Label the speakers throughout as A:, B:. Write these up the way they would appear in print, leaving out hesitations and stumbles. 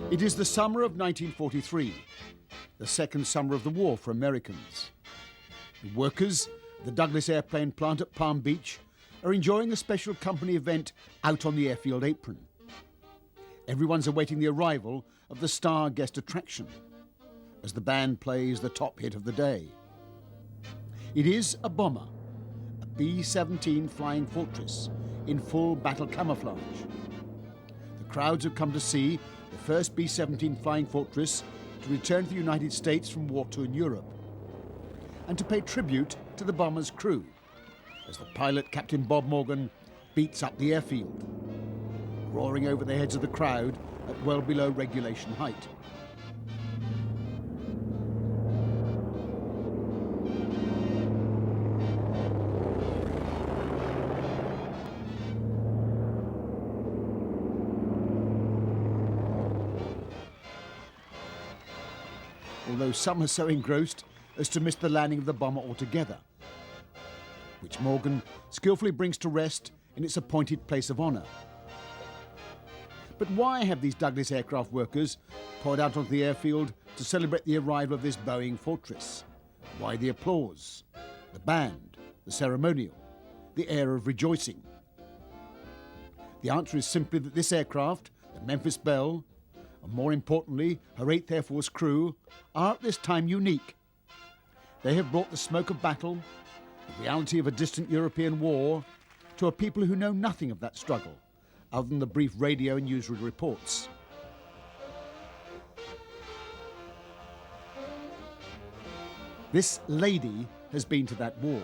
A: It is the summer of 1943, the second summer of the war for Americans. The workers at the Douglas airplane plant at Palm Beach are enjoying a special company event out on the airfield apron. Everyone's awaiting the arrival of the star guest attraction as the band plays the top hit of the day. It is a bomber, a B-17 Flying Fortress in full battle camouflage. The crowds have come to see the first B-17 Flying Fortress to return to the United States from war-torn Europe, and to pay tribute to the bomber's crew as the pilot, Captain Bob Morgan, beats up the airfield, roaring over the heads of the crowd at well below regulation height. Although some are so engrossed as to miss the landing of the bomber altogether, which Morgan skillfully brings to rest in its appointed place of honour. But why have these Douglas aircraft workers poured out onto the airfield to celebrate the arrival of this Boeing Fortress? Why the applause, the band, the ceremonial, the air of rejoicing? The answer is simply that this aircraft, the Memphis Belle, and more importantly, her 8th Air Force crew, are at this time unique. They have brought the smoke of battle, the reality of a distant European war, to a people who know nothing of that struggle, other than the brief radio and newsreel reports. This lady has been to that war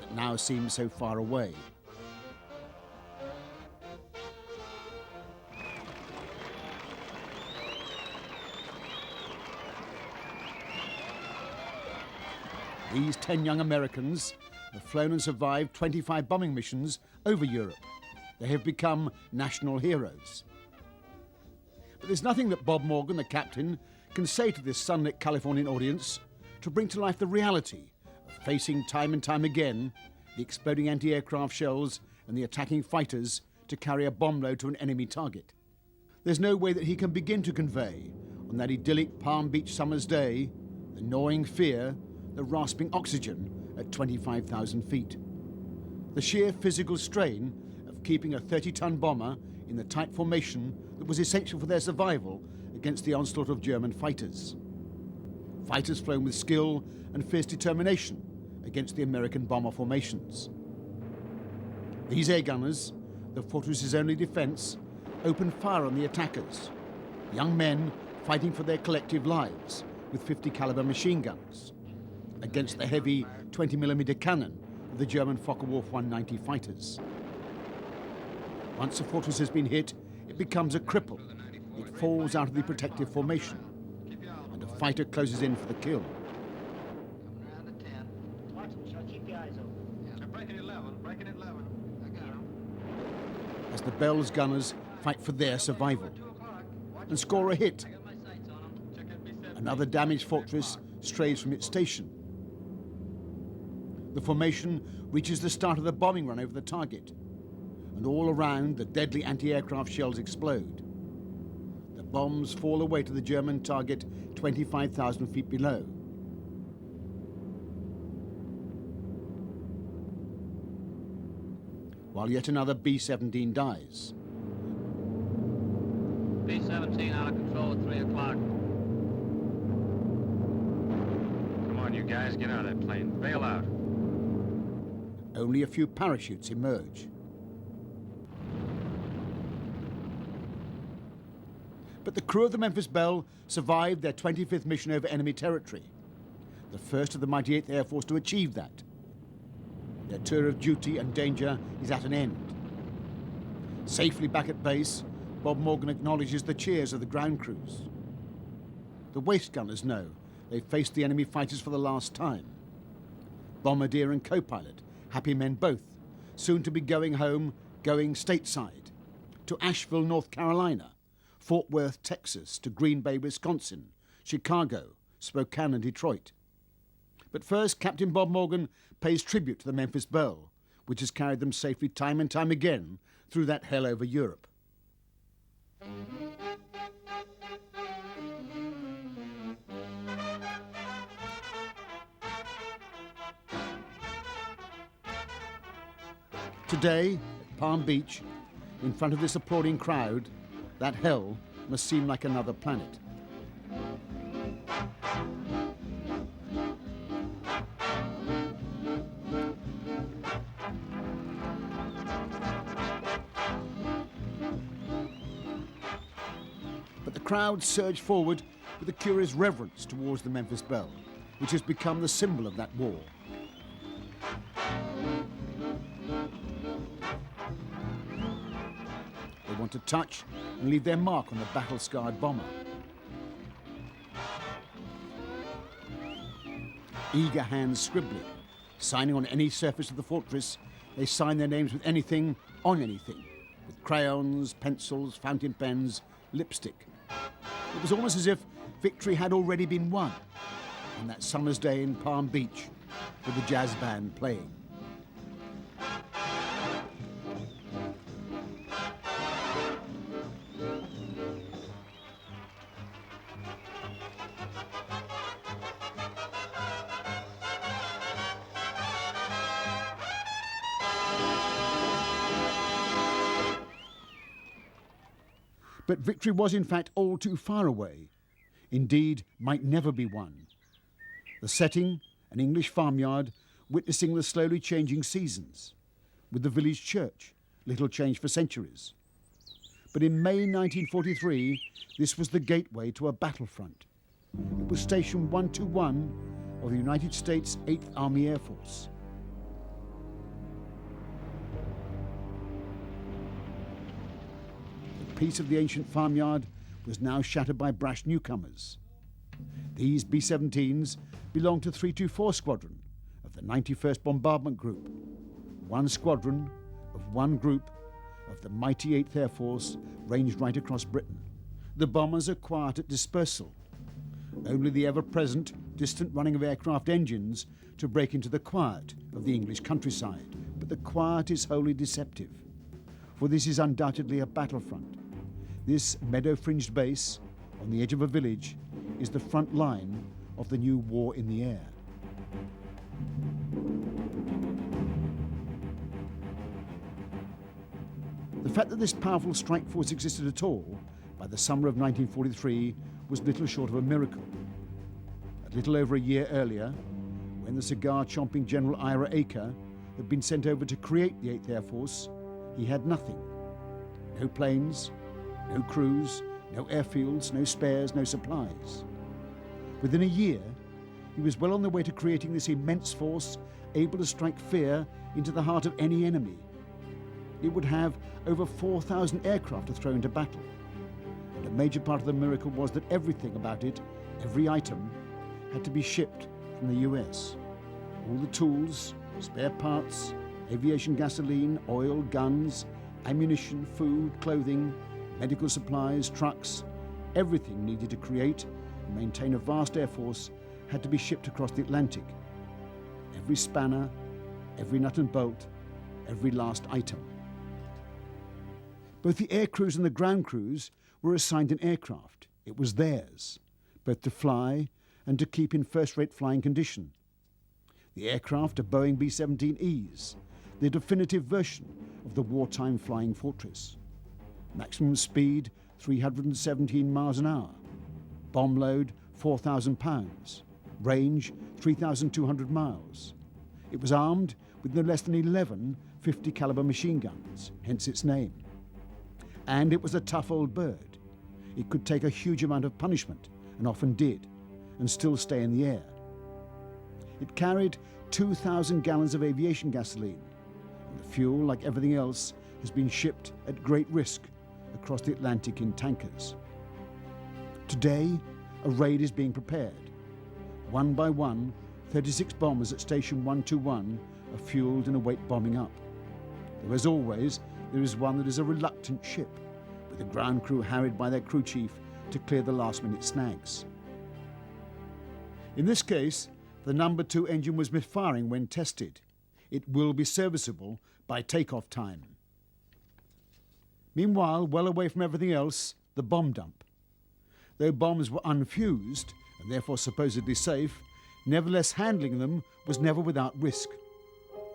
A: that now seems so far away. These 10 young Americans have flown and survived 25 bombing missions over Europe. They have become national heroes. But there's nothing that Bob Morgan, the captain, can say to this sunlit Californian audience to bring to life the reality of facing time and time again the exploding anti-aircraft shells and the attacking fighters to carry a bomb load to an enemy target. There's no way that he can begin to convey, on that idyllic Palm Beach summer's day, the gnawing fear, the rasping oxygen at 25,000 feet. The sheer physical strain of keeping a 30-ton bomber in the tight formation that was essential for their survival against the onslaught of German fighters. Fighters flown with skill and fierce determination against the American bomber formations. These air gunners, the fortress's only defense, opened fire on the attackers, young men fighting for their collective lives with 50 caliber machine guns, against the heavy 20mm cannon of the German Focke-Wulf 190 fighters. Once a fortress has been hit, it becomes a cripple. It falls out of the protective formation, and a fighter closes in for the kill.
B: Coming around the 10. Watch them, shall keep your eyes open.
C: They're breaking 11, breaking 11.
B: I got them.
A: As the Belle's gunners fight for their survival and score a hit.
B: I got my sights on them.
C: Check that B-17.
A: Another damaged fortress strays from its station. The formation reaches the start of the bombing run over the target, and all around the deadly anti-aircraft shells explode. The bombs fall away to the German target 25,000 feet below. While yet another B-17 dies.
D: B-17 out of control at 3 o'clock.
C: Come on, you guys, get out of that plane. Bail out.
A: Only a few parachutes emerge. But the crew of the Memphis Belle survived their 25th mission over enemy territory, the first of the mighty 8th Air Force to achieve that. Their tour of duty and danger is at an end. Safely back at base, Bob Morgan acknowledges the cheers of the ground crews. The waist gunners know they've faced the enemy fighters for the last time. Bombardier and co-pilot, happy men both, soon to be going home, going stateside, to Asheville, North Carolina, Fort Worth, Texas, to Green Bay, Wisconsin, Chicago, Spokane and Detroit. But first, Captain Bob Morgan pays tribute to the Memphis Belle, which has carried them safely time and time again through that hell over Europe. Today, at Palm Beach, in front of this applauding crowd, that hell must seem like another planet. But the crowd surged forward with a curious reverence towards the Memphis Belle, which has become the symbol of that war. They want to touch and leave their mark on the battle-scarred bomber. Eager hands scribbling, signing on any surface of the fortress. They sign their names with anything on anything, with crayons, pencils, fountain pens, lipstick. It was almost as if victory had already been won on that summer's day in Palm Beach with the jazz band playing. But victory was in fact all too far away. Indeed, might never be won. The setting, an English farmyard, witnessing the slowly changing seasons, with the village church, little changed for centuries. But in May 1943, this was the gateway to a battlefront. It was Station 121 of the United States 8th Army Air Force. The peace of the ancient farmyard was now shattered by brash newcomers. These B-17s belonged to 324 Squadron of the 91st Bombardment Group, one squadron of one group of the mighty 8th Air Force ranged right across Britain. The bombers are quiet at dispersal, only the ever-present distant running of aircraft engines to break into the quiet of the English countryside. But the quiet is wholly deceptive, for this is undoubtedly a battlefront. This meadow-fringed base on the edge of a village is the front line of the new war in the air. The fact that this powerful strike force existed at all by the summer of 1943 was little short of a miracle. A little over a year earlier, when the cigar-chomping General Ira Aker had been sent over to create the 8th Air Force, he had nothing. No planes, no crews, no airfields, no spares, no supplies. Within a year, he was well on the way to creating this immense force able to strike fear into the heart of any enemy. It would have over 4,000 aircraft to throw into battle. And a major part of the miracle was that everything about it, every item, had to be shipped from the US. All the tools, spare parts, aviation gasoline, oil, guns, ammunition, food, clothing, medical supplies, trucks, everything needed to create and maintain a vast air force had to be shipped across the Atlantic. Every spanner, every nut and bolt, every last item. Both the air crews and the ground crews were assigned an aircraft. It was theirs, both to fly and to keep in first-rate flying condition. The aircraft are Boeing B-17Es, the definitive version of the wartime flying fortress. Maximum speed, 317 miles an hour. Bomb load, 4,000 pounds. Range, 3,200 miles. It was armed with no less than 11 50 caliber machine guns, hence its name. And it was a tough old bird. It could take a huge amount of punishment, and often did, and still stay in the air. It carried 2,000 gallons of aviation gasoline, and the fuel, like everything else, has been shipped at great risk across the Atlantic in tankers. Today, a raid is being prepared. One by one, 36 bombers at Station 121 are fueled and await bombing up. Though as always, there is one that is a reluctant ship, with the ground crew harried by their crew chief to clear the last-minute snags. In this case, the number 2 engine was misfiring when tested. It will be serviceable by takeoff time. Meanwhile, well away from everything else, the bomb dump. Though bombs were unfused, and therefore supposedly safe, nevertheless handling them was never without risk.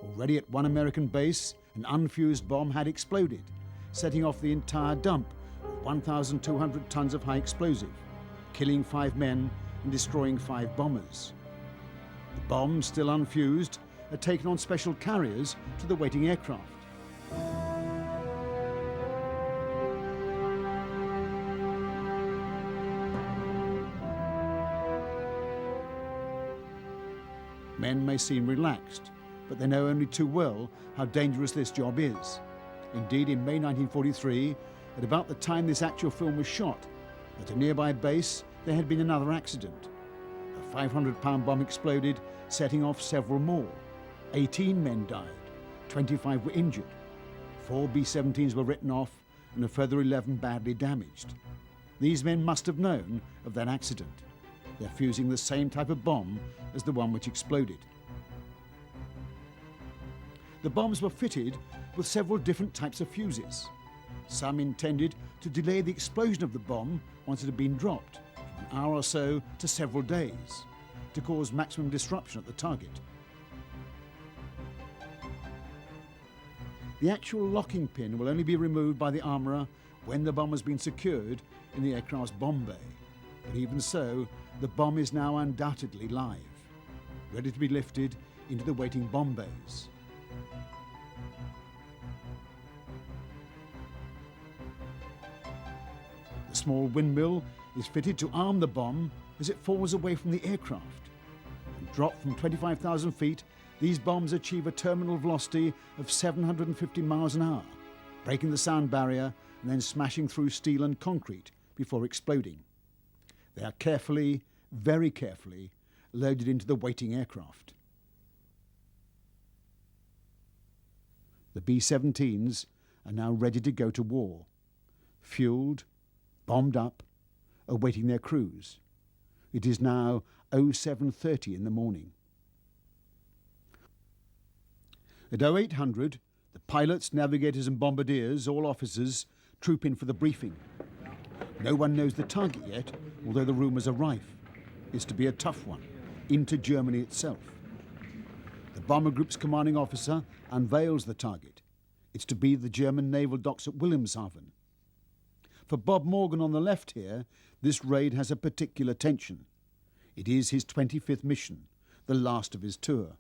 A: Already at one American base, an unfused bomb had exploded, setting off the entire dump of 1,200 tons of high explosive, killing 5 men and destroying 5 bombers. The bombs, still unfused, are taken on special carriers to the waiting aircraft. Men may seem relaxed, but they know only too well how dangerous this job is. Indeed, in May 1943, at about the time this actual film was shot, at a nearby base there had been another accident. A 500-pound bomb exploded, setting off several more. 18 men died, 25 were injured, 4 B-17s were written off, and a further 11 badly damaged. These men must have known of that accident. They're fusing the same type of bomb as the one which exploded. The bombs were fitted with several different types of fuses. Some intended to delay the explosion of the bomb once it had been dropped, from an hour or so to several days, to cause maximum disruption at the target. The actual locking pin will only be removed by the armourer when the bomb has been secured in the aircraft's bomb bay. But even so, the bomb is now undoubtedly live, ready to be lifted into the waiting bomb bays. The small windmill is fitted to arm the bomb as it falls away from the aircraft. And dropped from 25,000 feet, these bombs achieve a terminal velocity of 750 miles an hour, breaking the sound barrier and then smashing through steel and concrete before exploding. They are carefully, very carefully, loaded into the waiting aircraft. The B-17s are now ready to go to war, fueled, bombed up, awaiting their crews. It is now 07:30 in the morning. At 0800, the pilots, navigators and bombardiers, all officers, troop in for the briefing. No one knows the target yet, although the rumours are rife. It's to be a tough one, into Germany itself. The bomber group's commanding officer unveils the target. It's to be the German naval docks at Wilhelmshaven. For Bob Morgan on the left here, this raid has a particular tension. It is his 25th mission, the last of his tour.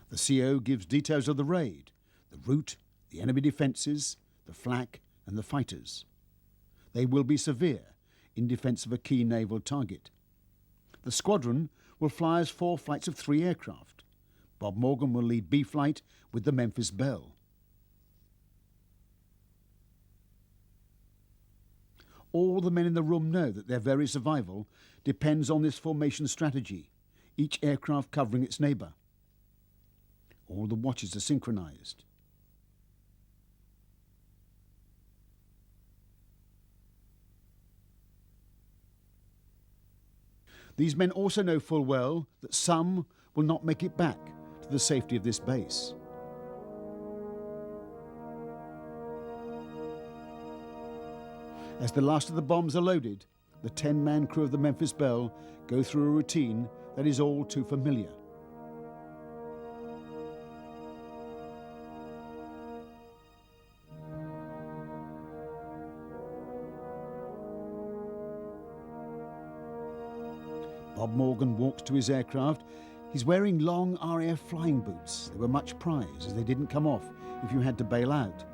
A: The CO gives details of the raid, the route, the enemy defences, the flak and the fighters. They will be severe in defence of a key naval target. The squadron will fly as 4 flights of 3 aircraft. Bob Morgan will lead B flight with the Memphis Belle. All the men in the room know that their very survival depends on this formation strategy, each aircraft covering its neighbour. All the watches are synchronised. These men also know full well that some will not make it back to the safety of this base. As the last of the bombs are loaded, the 10-man crew of the Memphis Belle go through a routine that is all too familiar. Bob Morgan walks to his aircraft. He's wearing long RAF flying boots. They were much prized as they didn't come off if you had to bail out.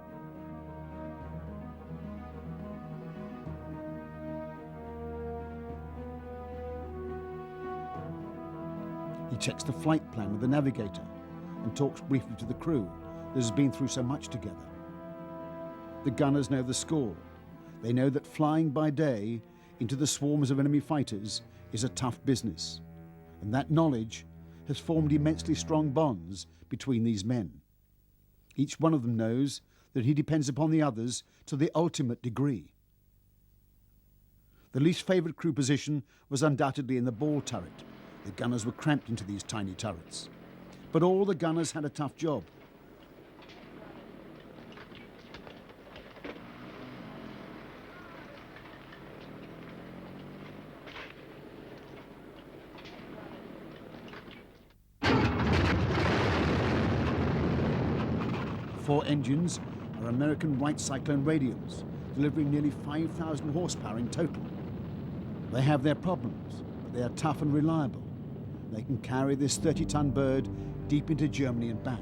A: He checks the flight plan with the navigator and talks briefly to the crew that has been through so much together. The gunners know the score. They know that flying by day into the swarms of enemy fighters is a tough business, and that knowledge has formed immensely strong bonds between these men. Each one of them knows that he depends upon the others to the ultimate degree. The least favoured crew position was undoubtedly in the ball turret. The gunners were cramped into these tiny turrets. But all the gunners had a tough job. 4 engines are American Wright Cyclone radials, delivering nearly 5,000 horsepower in total. They have their problems, but they are tough and reliable. They can carry this 30-ton bird deep into Germany and back.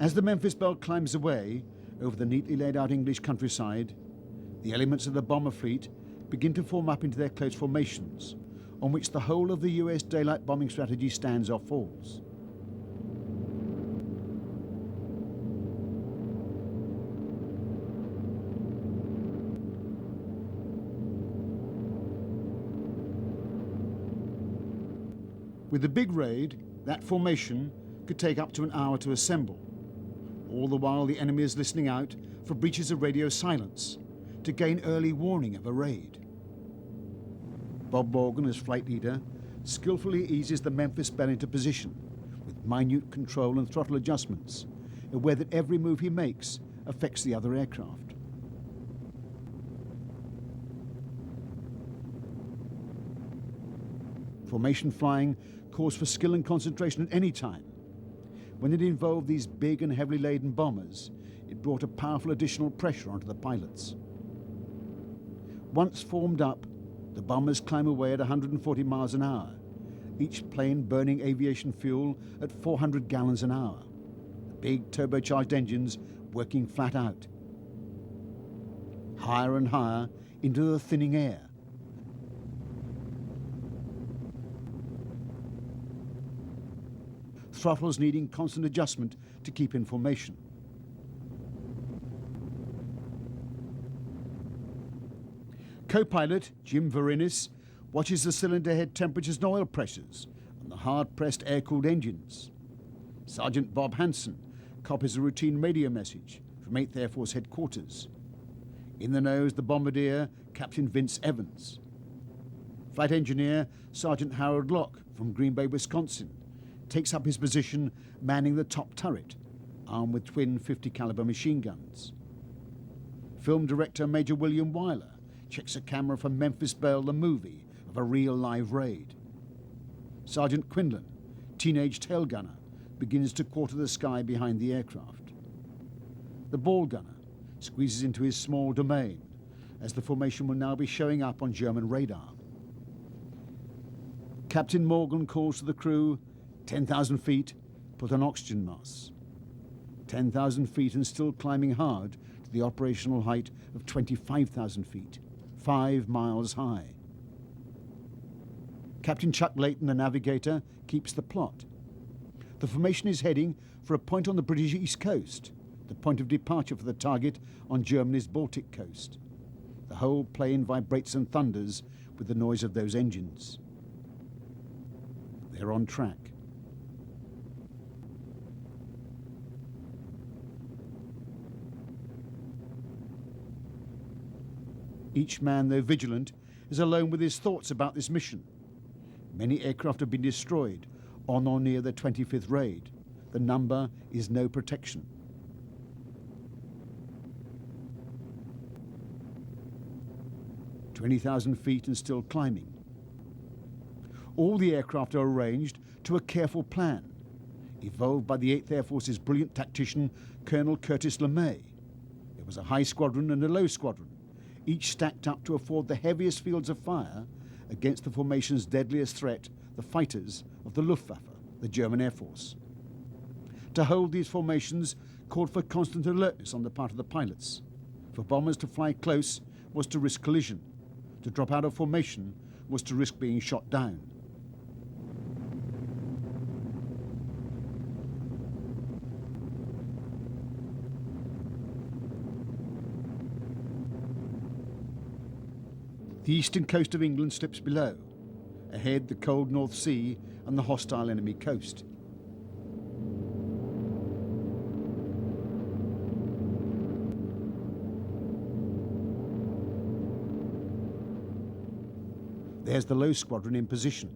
A: As the Memphis Belle climbs away over the neatly laid out English countryside, the elements of the bomber fleet begin to form up into their close formations, on which the whole of the US daylight bombing strategy stands or falls. With the big raid, that formation could take up to an hour to assemble. All the while the enemy is listening out for breaches of radio silence to gain early warning of a raid. Bob Morgan, as flight leader, skillfully eases the Memphis Belle into position with minute control and throttle adjustments, aware that every move he makes affects the other aircraft. Formation flying calls for skill and concentration at any time. When it involved these big and heavily laden bombers, it brought a powerful additional pressure onto the pilots. Once formed up, the bombers climb away at 140 miles an hour, each plane burning aviation fuel at 400 gallons an hour, the big turbocharged engines working flat out. Higher and higher into the thinning air. Throttles needing constant adjustment to keep in formation. Co-pilot Jim Verinis watches the cylinder head temperatures and oil pressures on the hard-pressed air-cooled engines. Sergeant Bob Hansen copies a routine radio message from 8th Air Force headquarters. In the nose, the bombardier, Captain Vince Evans. Flight engineer Sergeant Harold Locke from Green Bay, Wisconsin, takes up his position manning the top turret, armed with twin 50 caliber machine guns. Film director Major William Wyler checks a camera from Memphis Belle, the movie of a real live raid. Sergeant Quinlan, teenage tail gunner, begins to quarter the sky behind the aircraft. The ball gunner squeezes into his small domain, as the formation will now be showing up on German radar. Captain Morgan calls to the crew, 10,000 feet, put on oxygen masks. 10,000 feet and still climbing hard to the operational height of 25,000 feet, 5 miles high. Captain Chuck Layton, the navigator, keeps the plot. The formation is heading for a point on the British East Coast, the point of departure for the target on Germany's Baltic coast. The whole plane vibrates and thunders with the noise of those engines. They're on track. Each man, though vigilant, is alone with his thoughts about this mission. Many aircraft have been destroyed on or near the 25th raid. The number is no protection. "20,000 feet and still climbing. All the aircraft are arranged to a careful plan, evolved by the 8th Air Force's brilliant tactician, Colonel Curtis LeMay. There was a high squadron and a low squadron, each stacked up to afford the heaviest fields of fire against the formation's deadliest threat, the fighters of the Luftwaffe, the German Air Force. To hold these formations called for constant alertness on the part of the pilots. For bombers to fly close was to risk collision. To drop out of formation was to risk being shot down. The eastern coast of England slips below. Ahead, the cold North Sea and the hostile enemy coast. There's the low squadron in position.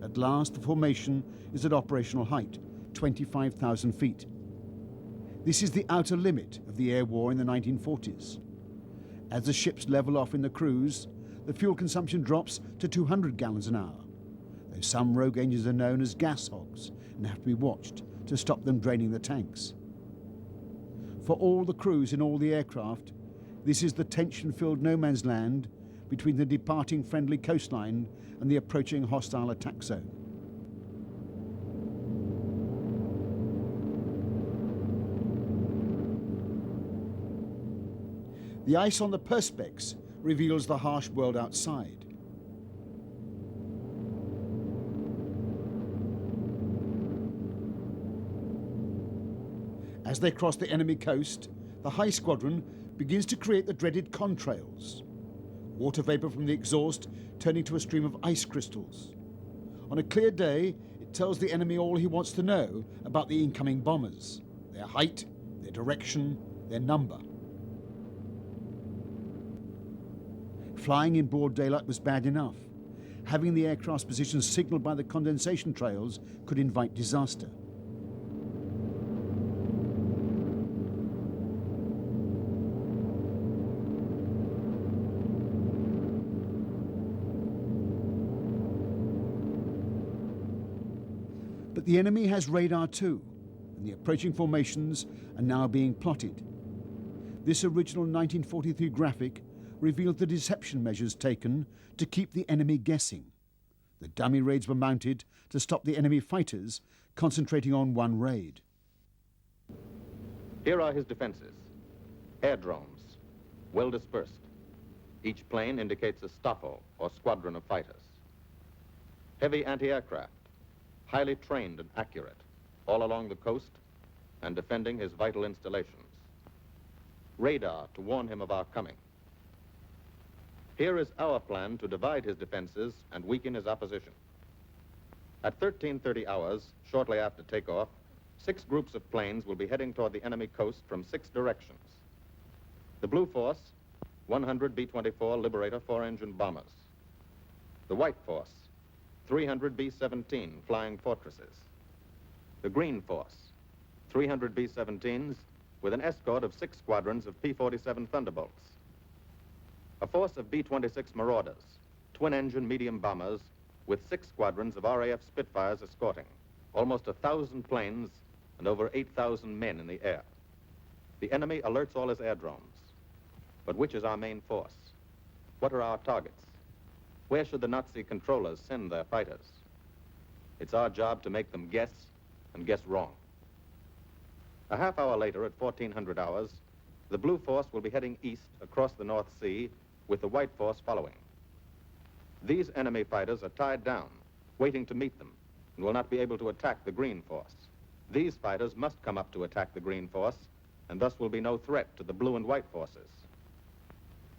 A: At last, the formation is at operational height, 25,000 feet. This is the outer limit of the air war in the 1940s. As the ships level off in the cruise, the fuel consumption drops to 200 gallons an hour, though some rogue engines are known as gas hogs and have to be watched to stop them draining the tanks. For all the crews in all the aircraft, this is the tension-filled no man's land between the departing friendly coastline and the approaching hostile attack zone. The ice on the perspex reveals the harsh world outside. As they cross the enemy coast, the high squadron begins to create the dreaded contrails. Water vapor from the exhaust turning to a stream of ice crystals. On a clear day, it tells the enemy all he wants to know about the incoming bombers: their height, their direction, their number. Flying in broad daylight was bad enough. Having the aircraft's positions signaled by the condensation trails could invite disaster. But the enemy has radar too, and the approaching formations are now being plotted. This original 1943 graphic revealed the deception measures taken to keep the enemy guessing. The dummy raids were mounted to stop the enemy fighters concentrating on one raid.
E: Here are his defenses. Airdromes, well dispersed. Each plane indicates a staffo, or squadron of fighters. Heavy anti-aircraft, highly trained and accurate, all along the coast and defending his vital installations. Radar to warn him of our coming. Here is our plan to divide his defenses and weaken his opposition. At 13:30 hours, shortly after takeoff, 6 groups of planes will be heading toward the enemy coast from 6 directions. The Blue Force, 100 B-24 Liberator 4-engine bombers. The White Force, 300 B-17 Flying Fortresses. The Green Force, 300 B-17s with an escort of 6 squadrons of P-47 Thunderbolts. A force of B-26 Marauders, twin-engine medium bombers with 6 squadrons of RAF Spitfires escorting. Almost 1,000 planes and over 8,000 men in the air. The enemy alerts all his aerodromes. But which is our main force? What are our targets? Where should the Nazi controllers send their fighters? It's our job to make them guess, and guess wrong. A half hour later, at 1400 hours, the Blue Force will be heading east across the North Sea with the White Force following. These enemy fighters are tied down, waiting to meet them, and will not be able to attack the Green Force. These fighters must come up to attack the Green Force, and thus will be no threat to the Blue and White Forces.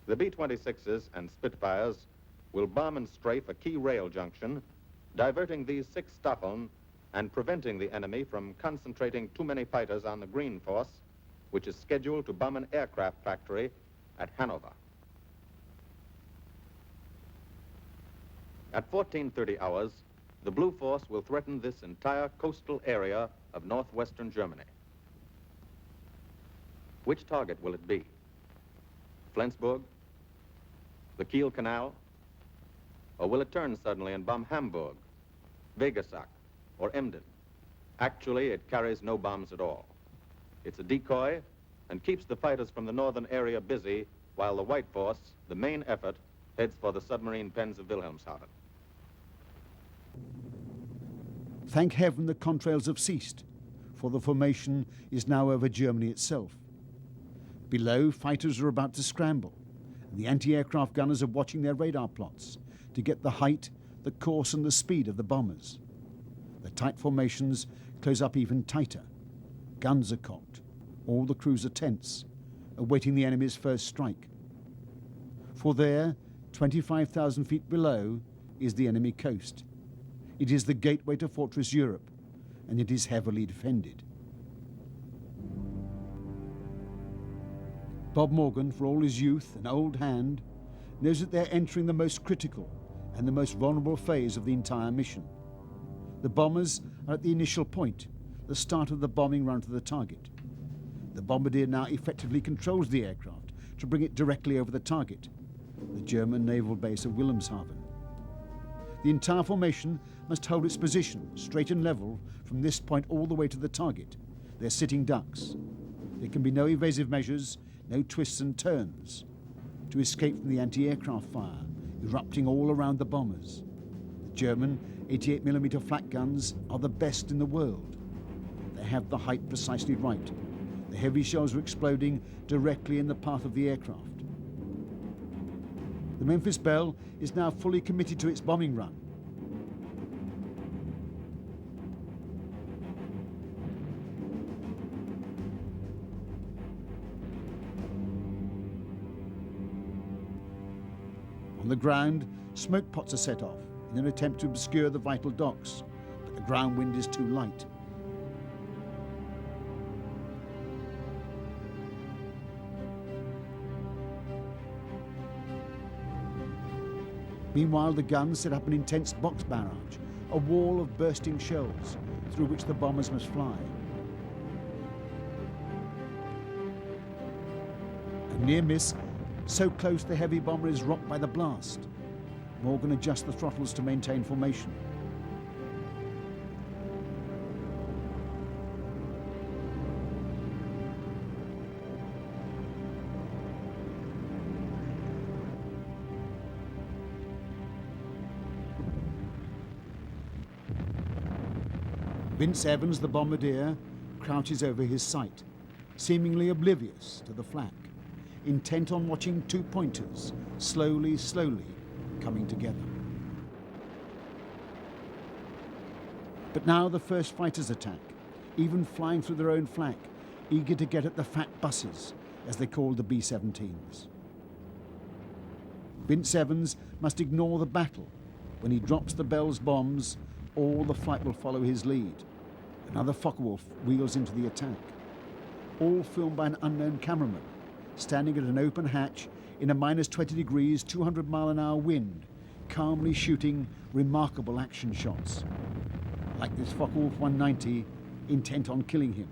E: The B-26s and Spitfires will bomb and strafe a key rail junction, diverting these 6 Staffeln and preventing the enemy from concentrating too many fighters on the Green Force, which is scheduled to bomb an aircraft factory at Hanover. At 1430 hours, the Blue Force will threaten this entire coastal area of northwestern Germany. Which target will it be? Flensburg? The Kiel Canal? Or will it turn suddenly and bomb Hamburg, Wegesack, or Emden? Actually, it carries no bombs at all. It's a decoy and keeps the fighters from the northern area busy while the White Force, the main effort, heads for the submarine pens of Wilhelmshaven.
A: Thank heaven the contrails have ceased, for the formation is now over Germany itself. Below, fighters are about to scramble, and the anti-aircraft gunners are watching their radar plots to get the height, the course and the speed of the bombers. The tight formations close up even tighter. Guns are cocked. All the crews are tense, awaiting the enemy's first strike. For there, 25,000 feet below, is the enemy coast. It is the gateway to Fortress Europe, and it is heavily defended. Bob Morgan, for all his youth and old hand, knows that they're entering the most critical and the most vulnerable phase of the entire mission. The bombers are at the initial point, the start of the bombing run to the target. The bombardier now effectively controls the aircraft to bring it directly over the target, the German naval base of Wilhelmshaven. The entire formation must hold its position straight and level from this point all the way to the target. They're sitting ducks. There can be no evasive measures, no twists and turns to escape from the anti-aircraft fire erupting all around the bombers. The German 88mm flak guns are the best in the world. They have the height precisely right. The heavy shells are exploding directly in the path of the aircraft. The Memphis Belle is now fully committed to its bombing run. On the ground, smoke pots are set off in an attempt to obscure the vital docks, but the ground wind is too light. Meanwhile, the guns set up an intense box barrage, a wall of bursting shells through which the bombers must fly. A near miss, so close the heavy bomber is rocked by the blast. Morgan adjusts the throttles to maintain formation. Vince Evans, the bombardier, crouches over his sight, seemingly oblivious to the flak, intent on watching 2 pointers slowly coming together. But now the first fighters attack, even flying through their own flak, eager to get at the fat buses, as they called the B-17s. Vince Evans must ignore the battle. When he drops the Belle's bombs, all the flight will follow his lead. Another Focke-Wulf wheels into the attack. All filmed by an unknown cameraman, standing at an open hatch in a -20 degrees, 200-mile-an-hour wind, calmly shooting remarkable action shots. Like this Focke-Wulf 190, intent on killing him,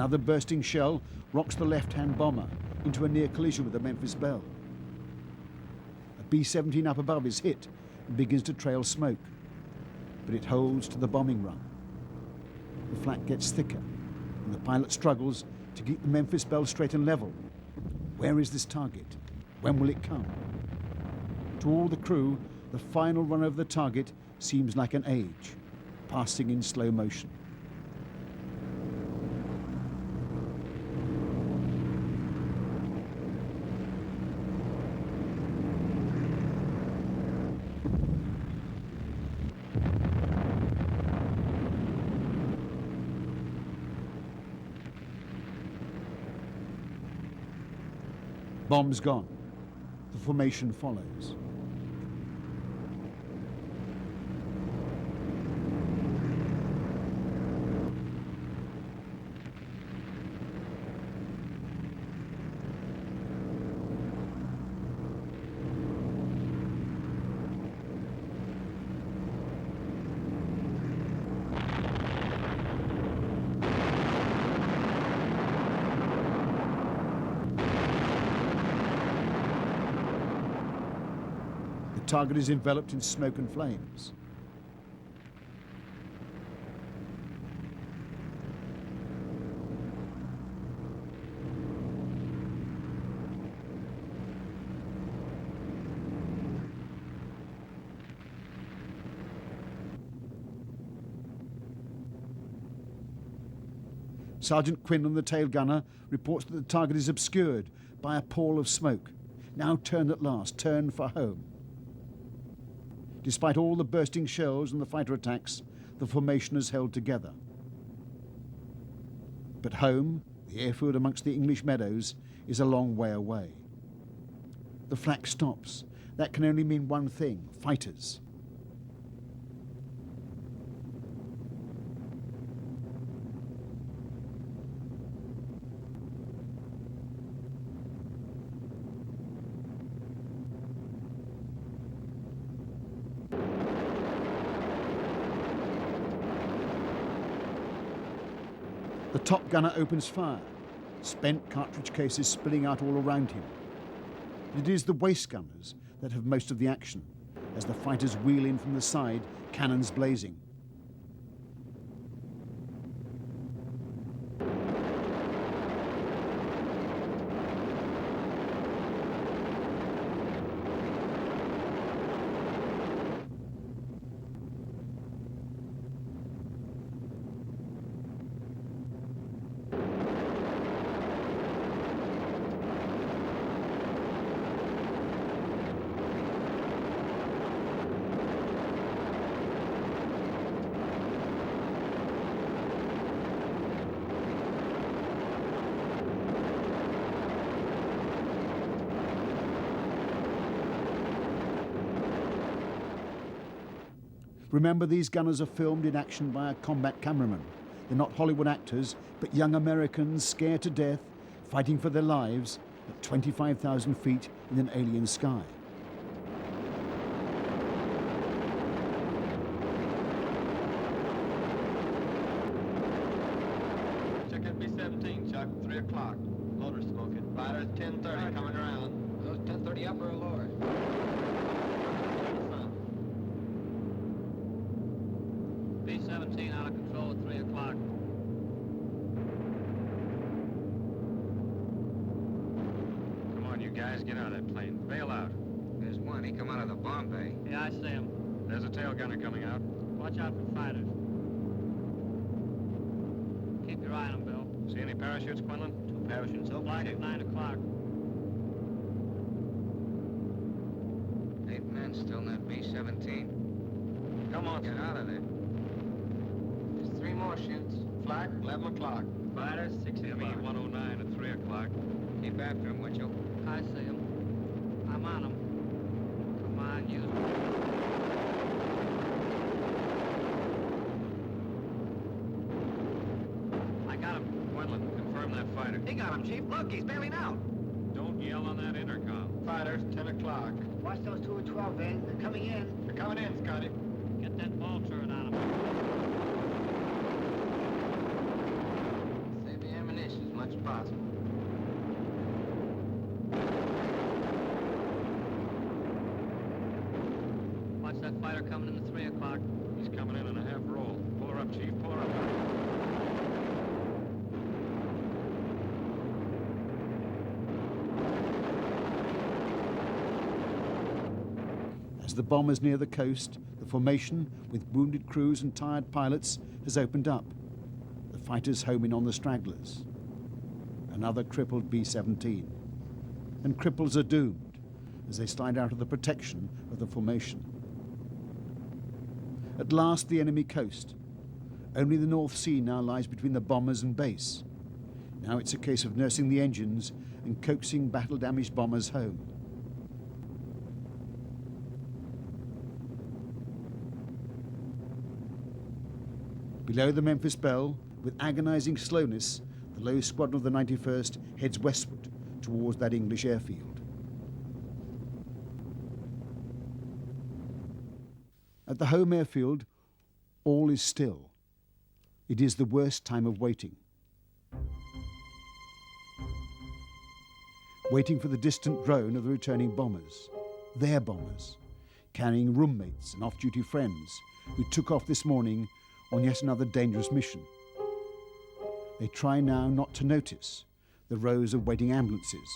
A: Another bursting shell rocks the left-hand bomber into a near collision with the Memphis Belle. A B-17 up above is hit and begins to trail smoke, but it holds to the bombing run. The flak gets thicker, and the pilot struggles to keep the Memphis Belle straight and level. Where is this target? When will it come? To all the crew, the final run over the target seems like an age, passing in slow motion. Bombs gone. The formation follows. The target is enveloped in smoke and flames. Sergeant Quinlan, the tail gunner, reports that the target is obscured by a pall of smoke. Now turned at last, turned for home. Despite all the bursting shells and the fighter attacks, the formation has held together. But home, the airfield amongst the English meadows, is a long way away. The flak stops. That can only mean one thing: fighters. The top gunner opens fire, spent cartridge cases spilling out all around him. It is the waist gunners that have most of the action, as the fighters wheel in from the side, cannons blazing. Remember, these gunners are filmed in action by a combat cameraman. They're not Hollywood actors, but young Americans scared to death, fighting for their lives at 25,000 feet in an alien sky.
C: Check that B-17, Chuck. 3 o'clock. Loader smoking. Fighter's 10:30 coming around.
B: Those 10:30 upper or lower?
D: B-17 out of control at 3 o'clock.
C: Come on, you guys, get out of that plane. Bail out.
B: There's one. He come out of the bomb bay.
D: Yeah, I see him.
C: There's a tail gunner coming out.
D: Watch out for fighters. Keep your eye on them, Bill.
C: See any parachutes, Quinlan?
B: 2 parachutes open.
D: Flight at 9 o'clock.
B: 8 men still in that B-17.
C: Come on.
B: Get out of there. There's 3 more shoots.
C: Flak, 11 o'clock.
B: Fighters, 6 o'clock.
C: ME-109 at 3 o'clock.
B: Keep after him, Winchell.
D: I see him. I'm on him. Come on, use him. I got him.
C: Quinlan, confirm that fighter.
B: He got him, Chief. Look, he's bailing out.
C: Don't yell on that intercom. Fighters, 10 o'clock.
B: Watch those 2 at 12, Ben. They're coming in.
C: They're coming in, Scotty.
D: Get that ball turret on him.
B: Save the ammunition.
D: car coming in at 3 o'clock.
C: He's coming in a half roll. Pull her up, Chief. Pull her up.
A: As the bombers near the coast, the formation, with wounded crews and tired pilots, has opened up. The fighters home in on the stragglers. Another crippled B-17. And cripples are doomed as they slide out of the protection of the formation. At last, the enemy coast. Only the North Sea now lies between the bombers and base. Now it's a case of nursing the engines and coaxing battle-damaged bombers home. Below the Memphis Belle, with agonizing slowness, the low squadron of the 91st heads westward towards that English airfield. At the home airfield, all is still. It is the worst time of waiting. Waiting for the distant drone of the returning bombers, their bombers, carrying roommates and off-duty friends who took off this morning on yet another dangerous mission. They try now not to notice the rows of waiting ambulances.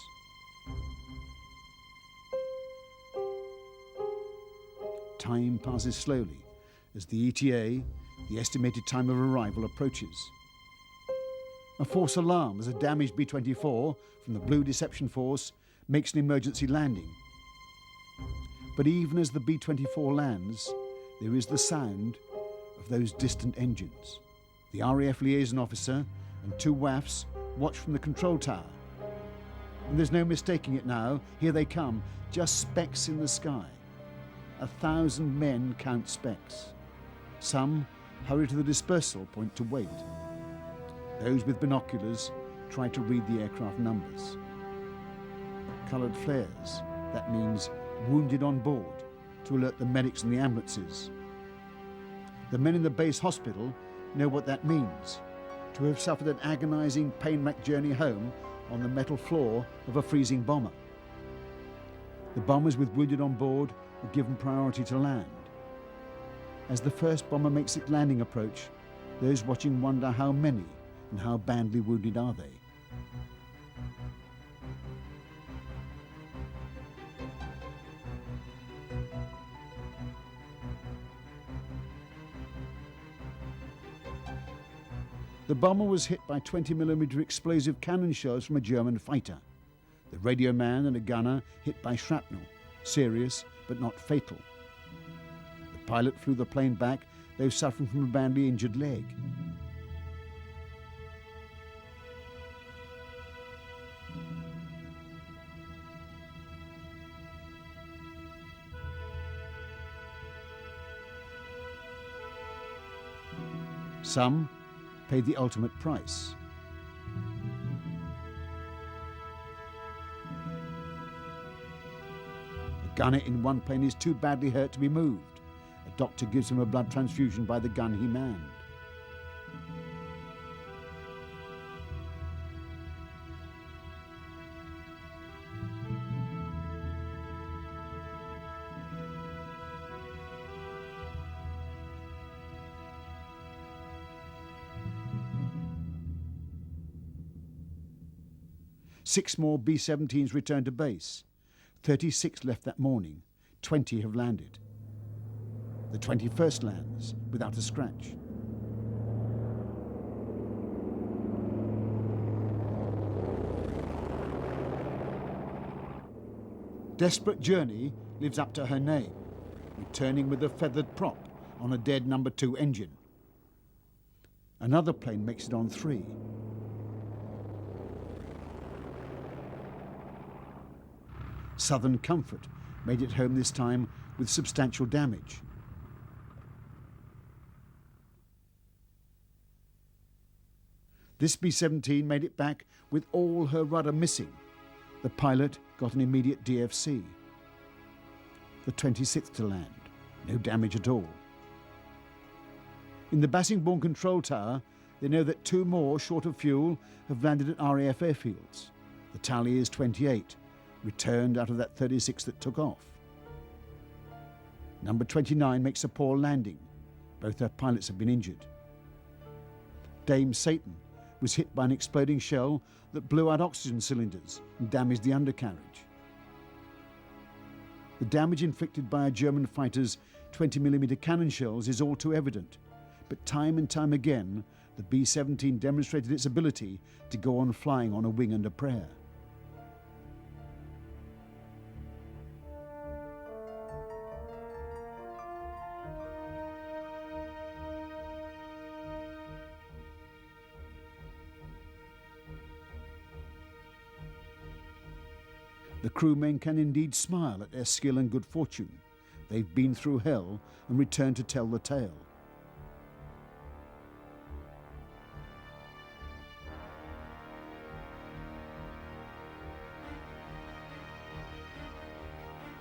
A: Time passes slowly as the ETA, the estimated time of arrival, approaches. A false alarm as a damaged B-24 from the Blue Deception Force makes an emergency landing. But even as the B-24 lands, there is the sound of those distant engines. The RAF liaison officer and 2 WAFs watch from the control tower. And there's no mistaking it now. Here they come, just specks in the sky. 1,000 men count specks. Some hurry to the dispersal point to wait. Those with binoculars try to read the aircraft numbers. Coloured flares, that means wounded on board, to alert the medics and the ambulances. The men in the base hospital know what that means, to have suffered an agonizing, pain-racked journey home on the metal floor of a freezing bomber. The bombers with wounded on board are given priority to land. As the first bomber makes its landing approach, those watching wonder how many and how badly wounded are they. The bomber was hit by 20mm explosive cannon shells from a German fighter. The radio man and a gunner hit by shrapnel, serious but not fatal. The pilot flew the plane back, though suffering from a badly injured leg. Some paid the ultimate price. A gunner in one plane is too badly hurt to be moved. A doctor gives him a blood transfusion by the gun he manned. Six more B-17s returned to base. 36 left that morning. 20 have landed. The 21st lands without a scratch. Desperate Journey lives up to her name, returning with a feathered prop on a dead number 2 engine. Another plane makes it on 3. Southern Comfort made it home this time with substantial damage. This B-17 made it back with all her rudder missing. The pilot got an immediate DFC. The 26th to land, no damage at all. In the Bassingbourn control tower, they know that 2 more, short of fuel, have landed at RAF airfields. The tally is 28. Returned out of that 36 that took off. Number 29 makes a poor landing. Both her pilots have been injured. Dame Satan was hit by an exploding shell that blew out oxygen cylinders and damaged the undercarriage. The damage inflicted by a German fighter's 20mm cannon shells is all too evident, but time and time again, the B-17 demonstrated its ability to go on flying on a wing and a prayer. The crewmen can indeed smile at their skill and good fortune. They've been through hell and returned to tell the tale.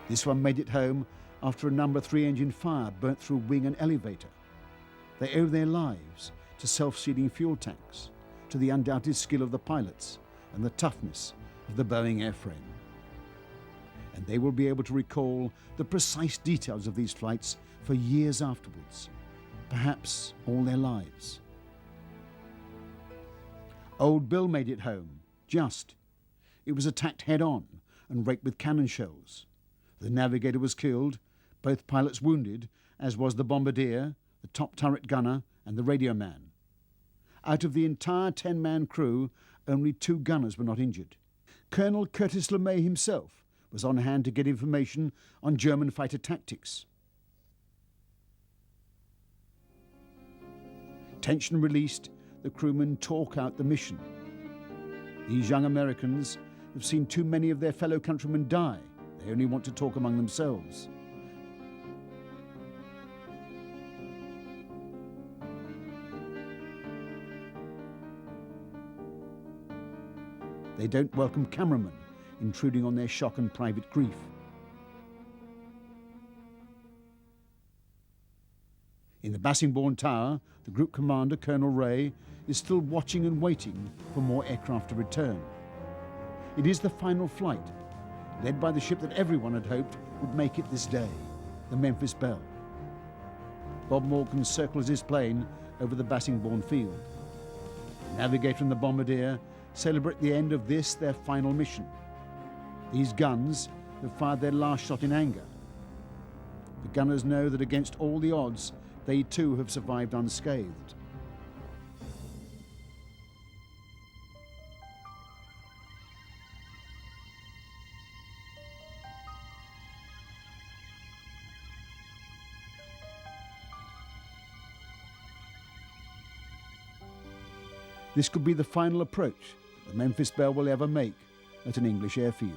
A: This one made it home after a number 3 engine fire burnt through wing and elevator. They owe their lives to self-sealing fuel tanks, to the undoubted skill of the pilots and the toughness of the Boeing airframe. And they will be able to recall the precise details of these flights for years afterwards, perhaps all their lives. Old Bill made it home, just. It was attacked head-on and raked with cannon shells. The navigator was killed, both pilots wounded, as was the bombardier, the top turret gunner, and the radio man. Out of the entire 10-man crew, only 2 gunners were not injured. Colonel Curtis LeMay himself was on hand to get information on German fighter tactics. Tension released, the crewmen talk out the mission. These young Americans have seen too many of their fellow countrymen die. They only want to talk among themselves. They don't welcome cameramen intruding on their shock and private grief. In the Bassingbourn Tower, the group commander, Colonel Ray, is still watching and waiting for more aircraft to return. It is the final flight, led by the ship that everyone had hoped would make it this day, the Memphis Belle. Bob Morgan circles his plane over the Bassingbourn field. The navigator and the bombardier celebrate the end of this, their final mission. These guns have fired their last shot in anger. The gunners know that against all the odds, they too have survived unscathed. This could be the final approach the Memphis Belle will ever make at an English airfield.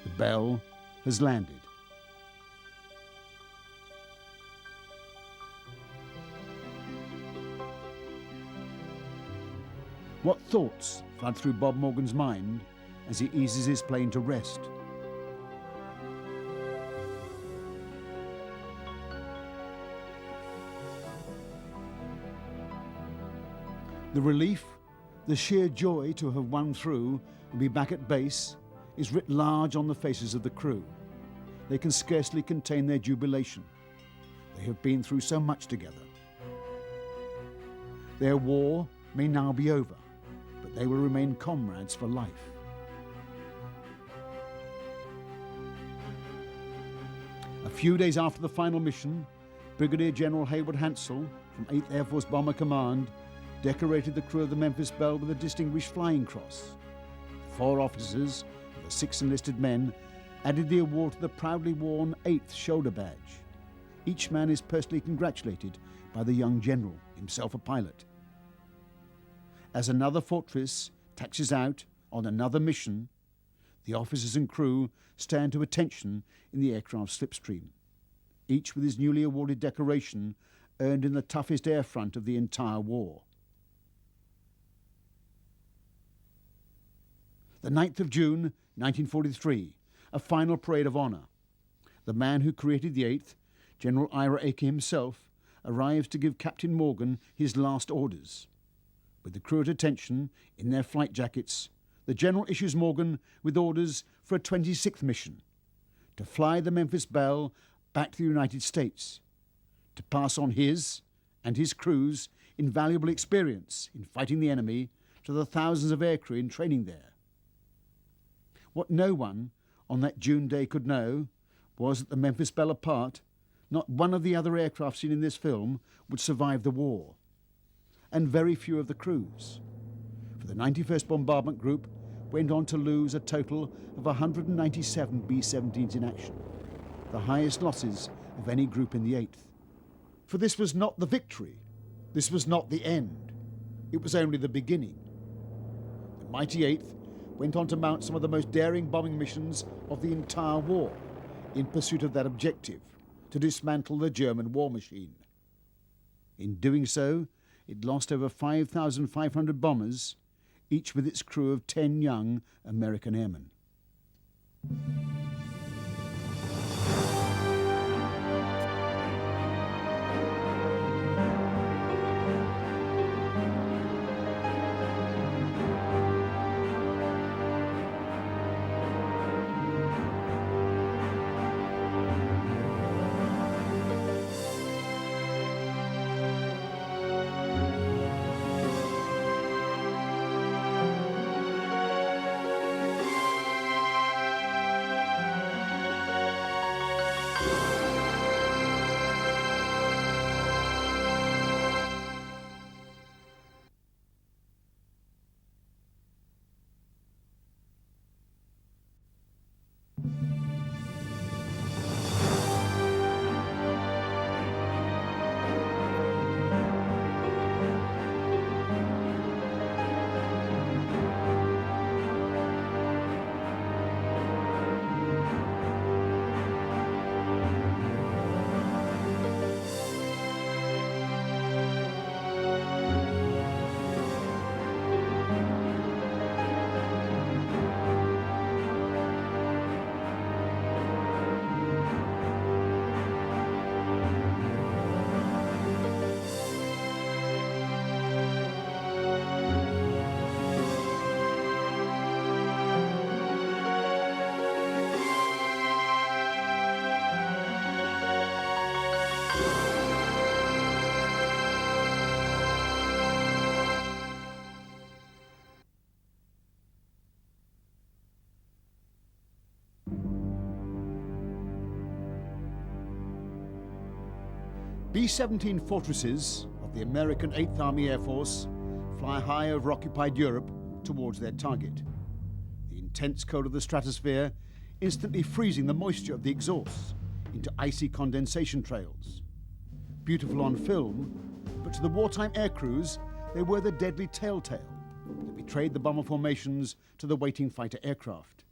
A: The Belle has landed. What thoughts flood through Bob Morgan's mind as he eases his plane to rest? The relief, the sheer joy to have won through and be back at base is writ large on the faces of the crew. They can scarcely contain their jubilation. They have been through so much together. Their war may now be over, but they will remain comrades for life. A few days after the final mission, Brigadier General Hayward Hansell from 8th Air Force Bomber Command decorated the crew of the Memphis Belle with a Distinguished Flying Cross. 4 officers of the 6 enlisted men added the award to the proudly worn 8th shoulder badge. Each man is personally congratulated by the young general, himself a pilot. As another fortress taxis out on another mission, the officers and crew stand to attention in the aircraft's slipstream, each with his newly awarded decoration earned in the toughest air front of the entire war. The 9th of June, 1943, a final parade of honour. The man who created the 8th, General Ira Akey himself, arrives to give Captain Morgan his last orders. With the crew at attention, in their flight jackets, the General issues Morgan with orders for a 26th mission, to fly the Memphis Belle back to the United States, to pass on his and his crew's invaluable experience in fighting the enemy to the thousands of aircrew in training there. What no one on that June day could know was that the Memphis Belle apart, not one of the other aircraft seen in this film would survive the war, and very few of the crews. For the 91st Bombardment Group went on to lose a total of 197 B-17s in action, the highest losses of any group in the 8th. For this was not the victory, this was not the end, it was only the beginning. The mighty 8th went on to mount some of the most daring bombing missions of the entire war in pursuit of that objective, to dismantle the German war machine. In doing so, it lost over 5,500 bombers, each with its crew of 10 young American airmen. B-17 Fortresses of the American 8th Army Air Force fly high over occupied Europe towards their target. The intense cold of the stratosphere instantly freezing the moisture of the exhausts into icy condensation trails. Beautiful on film, but to the wartime air crews, they were the deadly telltale that betrayed the bomber formations to the waiting fighter aircraft.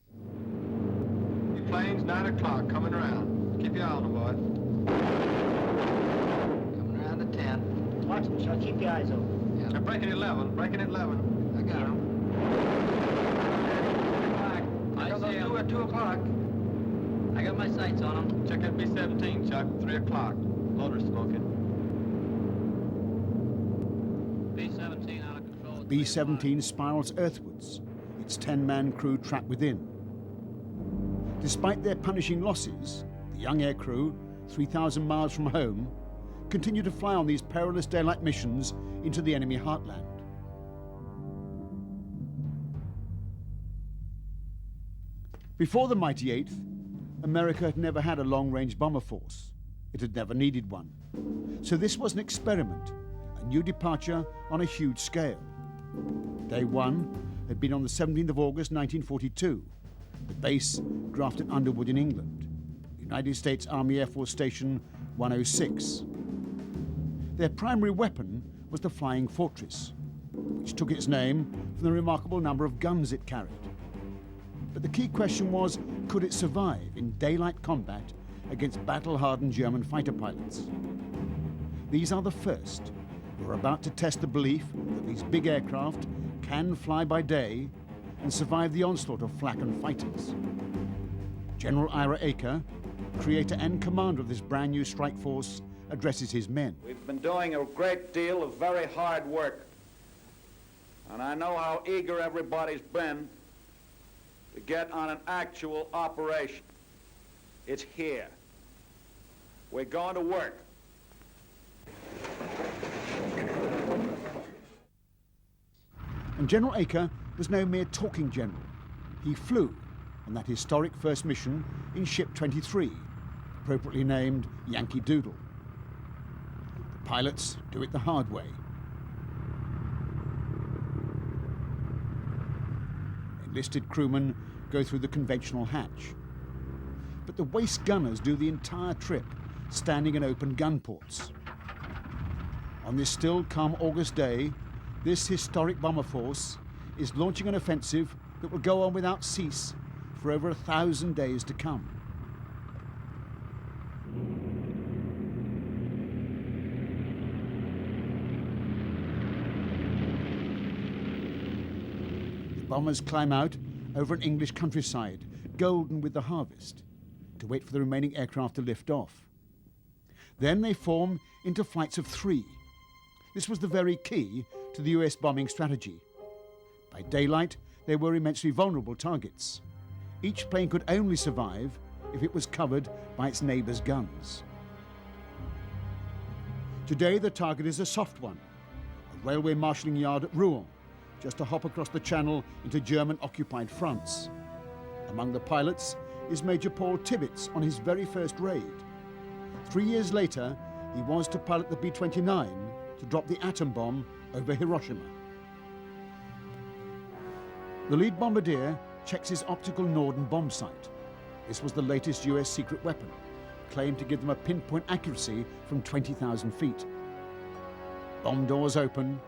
C: Planes, 9 o'clock, coming around. Keep your eye on them, boy.
B: Coming around the 10. Watch them, Chuck. Keep your eyes open.
C: They're breaking 11, breaking 11.
B: I got them.
D: I
B: got
D: see
B: those
D: 'em.
B: two at 2 o'clock.
D: I got my sights on them.
C: Check that B-17, Chuck, 3 o'clock. Loader smoking.
D: B-17 out of control.
A: B-17 spirals earthwards, its 10-man crew trapped within. Despite their punishing losses, the young aircrew, 3,000 miles from home, continue to fly on these perilous daylight missions into the enemy heartland. Before the mighty 8th, America had never had a long-range bomber force. It had never needed one. So this was an experiment, a new departure on a huge scale. Day one had been on the 17th of August 1942, the base Grafton Underwood in England, United States Army Air Force Station 106. Their primary weapon was the Flying Fortress, which took its name from the remarkable number of guns it carried. But the key question was, could it survive in daylight combat against battle-hardened German fighter pilots? These are the first who are about to test the belief that these big aircraft can fly by day and survive the onslaught of flak and fighters. General Ira Aker, creator and commander of this brand new strike force, addresses his men.
F: We've been doing a great deal of very hard work, and I know how eager everybody's been to get on an actual operation. It's here. We're going to work.
A: And General Acre was no mere talking general. He flew on that historic first mission in Ship 23, appropriately named Yankee Doodle. The pilots do it the hard way. Enlisted crewmen go through the conventional hatch. But the waist gunners do the entire trip, standing in open gun ports. On this still calm August day, this historic bomber force is launching an offensive that will go on without cease for over 1,000 days to come. The bombers climb out over an English countryside, golden with the harvest, to wait for the remaining aircraft to lift off. Then they form into flights of 3. This was the very key to the US bombing strategy. By daylight, they were immensely vulnerable targets. Each plane could only survive if it was covered by its neighbour's guns. Today, the target is a soft one, a railway marshalling yard at Rouen, just a hop across the channel into German-occupied France. Among the pilots is Major Paul Tibbets on his very first raid. 3 years later, he was to pilot the B-29 to drop the atom bomb over Hiroshima. The lead bombardier checks his optical Norden bomb sight. This was the latest US secret weapon, claimed to give them a pinpoint accuracy from 20,000 feet. Bomb doors open,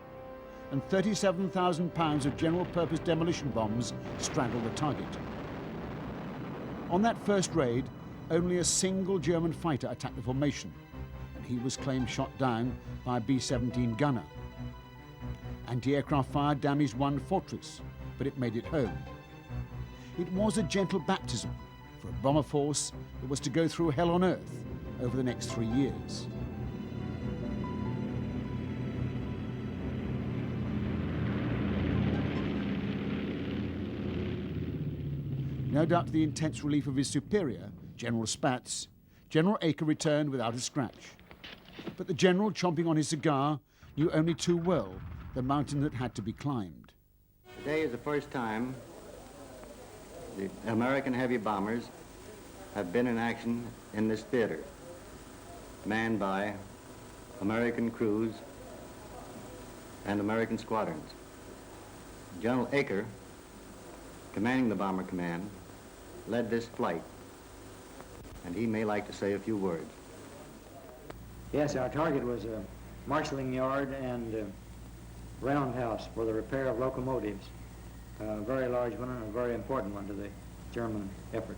A: and 37,000 pounds of general-purpose demolition bombs straddle the target. On that first raid, only a single German fighter attacked the formation, and he was claimed shot down by a B-17 gunner. Anti-aircraft fire damaged one fortress, but it made it home. It was a gentle baptism for a bomber force that was to go through hell on earth over the next 3 years. No doubt to the intense relief of his superior, General Spaatz, General Acre returned without a scratch. But the general, chomping on his cigar, knew only too well the mountain that had to be climbed.
B: Today is the first time the American heavy bombers have been in action in this theater, manned by American crews and American squadrons. General Acre, commanding the Bomber Command, led this flight, and he may like to say a few words.
G: Yes, our target was a marshalling yard and a roundhouse for the repair of locomotives. A very large one and a very important one to the German effort.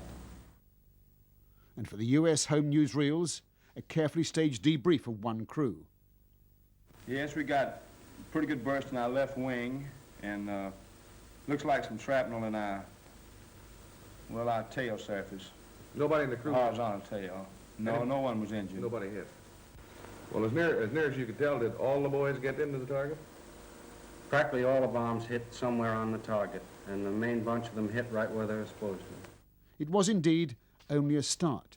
A: And for the US home newsreels, a carefully staged debrief of one crew.
C: Yes, we got a pretty good burst in our left wing, and looks like some shrapnel in our tail surface.
H: Nobody in the crew?
C: Horizontal tail. No, no one was injured.
H: Nobody hit. Well, as near as you could tell, did all the boys get into the target?
G: Practically all the bombs hit somewhere on the target, and the main bunch of them hit right where they were supposed to.
A: It was indeed only a start,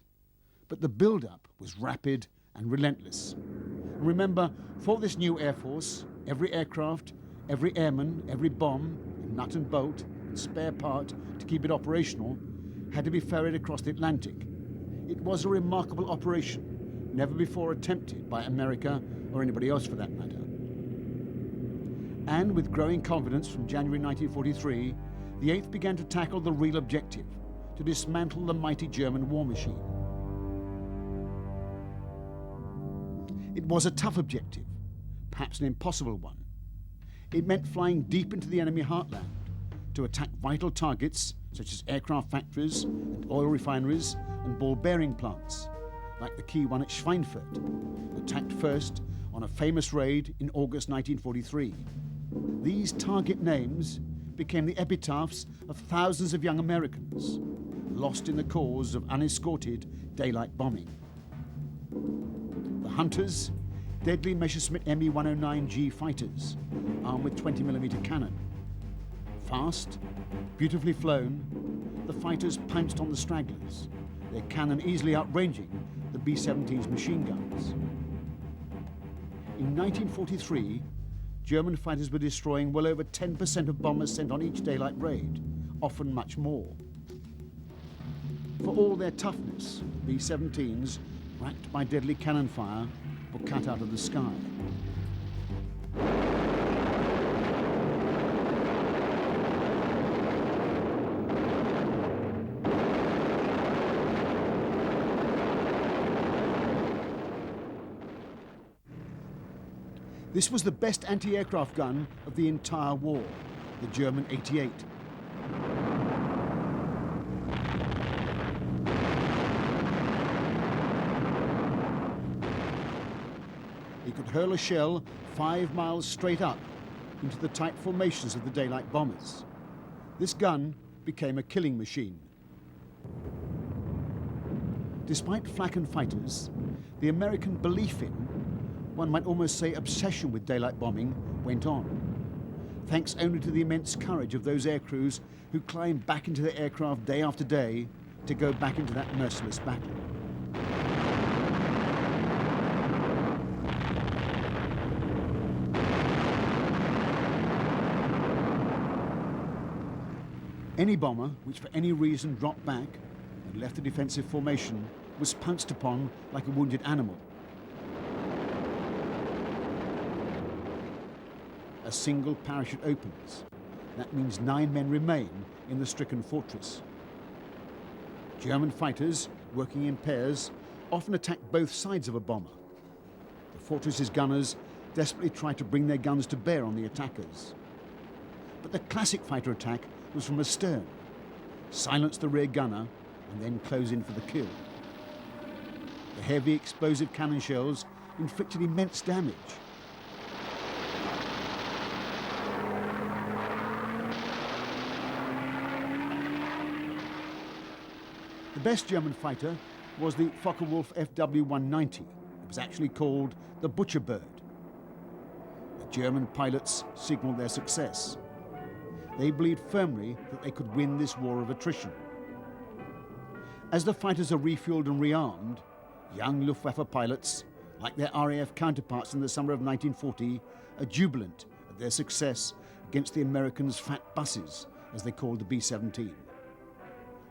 A: but the build-up was rapid and relentless. And remember, for this new Air Force, every aircraft, every airman, every bomb, nut and bolt, and spare part to keep it operational, had to be ferried across the Atlantic. It was a remarkable operation, never before attempted by America or anybody else for that matter. And with growing confidence from January 1943, the 8th began to tackle the real objective, to dismantle the mighty German war machine. It was a tough objective, perhaps an impossible one. It meant flying deep into the enemy heartland to attack vital targets such as aircraft factories and oil refineries and ball bearing plants, like the key one at Schweinfurt, attacked first on a famous raid in August 1943. These target names became the epitaphs of thousands of young Americans lost in the cause of unescorted daylight bombing. The Hunters, deadly Messerschmitt Me-109G fighters, armed with 20mm cannon. Fast, beautifully flown, fighters pounced on the stragglers, their cannon easily outranging the B-17's machine guns. In 1943, German fighters were destroying well over 10% of bombers sent on each daylight raid, often much more. For all their toughness, B-17s, racked by deadly cannon fire, were cut out of the sky. This was the best anti-aircraft gun of the entire war, the German 88. It could hurl a shell 5 miles straight up into the tight formations of the daylight bombers. This gun became a killing machine. Despite flak and fighters, the American belief in, one might almost say obsession with daylight bombing, went on, thanks only to the immense courage of those aircrews who climbed back into their aircraft day after day to go back into that merciless battle. Any bomber which for any reason dropped back and left a defensive formation was pounced upon like a wounded animal. A single parachute opens. That means 9 men remain in the stricken fortress. German fighters, working in pairs, often attack both sides of a bomber. The fortress's gunners desperately try to bring their guns to bear on the attackers. But the classic fighter attack was from astern. Silence the rear gunner and then close in for the kill. The heavy explosive cannon shells inflicted immense damage. The best German fighter was the Focke-Wulf FW-190. It was actually called the Butcher Bird. The German pilots signaled their success. They believed firmly that they could win this war of attrition. As the fighters are refueled and rearmed, young Luftwaffe pilots, like their RAF counterparts in the summer of 1940, are jubilant at their success against the Americans' fat buses, as they called the B-17.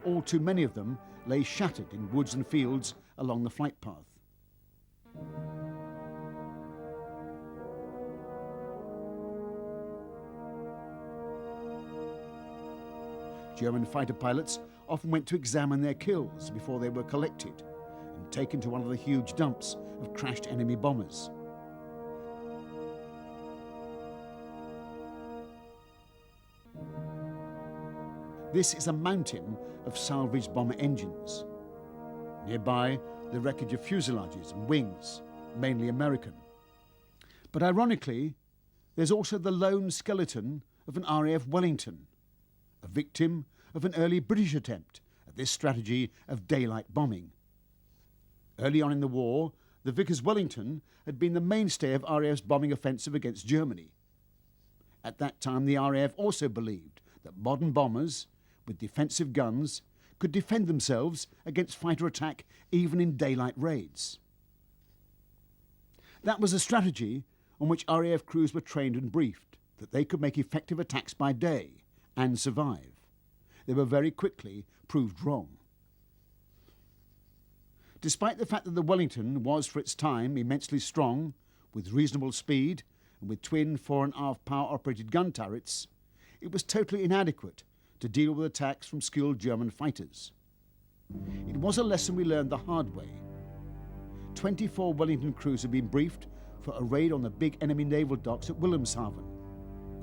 A: All too many of them lay shattered in woods and fields along the flight path. German fighter pilots often went to examine their kills before they were collected and taken to one of the huge dumps of crashed enemy bombers. This is a mountain of salvaged bomber engines. Nearby, the wreckage of fuselages and wings, mainly American. But ironically, there's also the lone skeleton of an RAF Wellington, a victim of an early British attempt at this strategy of daylight bombing. Early on in the war, the Vickers Wellington had been the mainstay of RAF's bombing offensive against Germany. At that time, the RAF also believed that modern bombers, with defensive guns, could defend themselves against fighter attack even in daylight raids. That was a strategy on which RAF crews were trained and briefed, that they could make effective attacks by day and survive. They were very quickly proved wrong. Despite the fact that the Wellington was, for its time, immensely strong, with reasonable speed, and with twin 4.5 power-operated gun turrets, it was totally inadequate to deal with attacks from skilled German fighters. It was a lesson we learned the hard way. 24 Wellington crews had been briefed for a raid on the big enemy naval docks at Wilhelmshaven.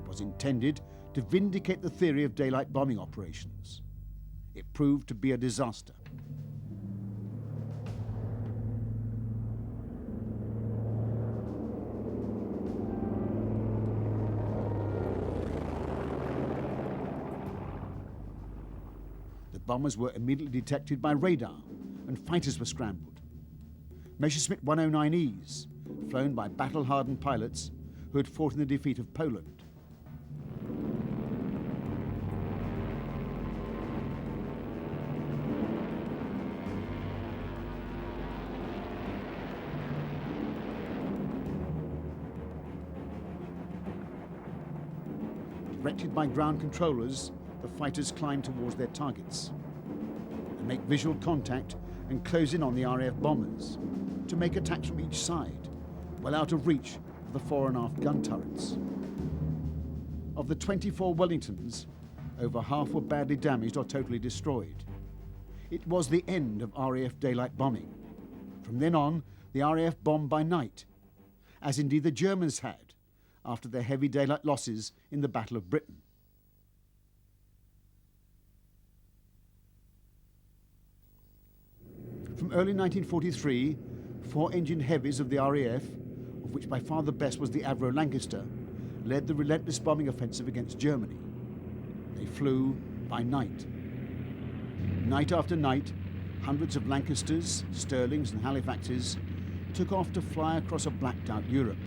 A: It was intended to vindicate the theory of daylight bombing operations. It proved to be a disaster. The bombers were immediately detected by radar, and fighters were scrambled. Messerschmitt 109Es, flown by battle-hardened pilots who had fought in the defeat of Poland. Directed by ground controllers, the fighters climb towards their targets. They make visual contact and close in on the RAF bombers to make attacks from each side, well out of reach of the fore and aft gun turrets. Of the 24 Wellingtons, over half were badly damaged or totally destroyed. It was the end of RAF daylight bombing. From then on, the RAF bombed by night, as indeed the Germans had after their heavy daylight losses in the Battle of Britain. From early 1943, 4-engine heavies of the RAF, of which by far the best was the Avro Lancaster, led the relentless bombing offensive against Germany. They flew by night. Night after night, hundreds of Lancasters, Stirlings and Halifaxes took off to fly across a blacked-out Europe.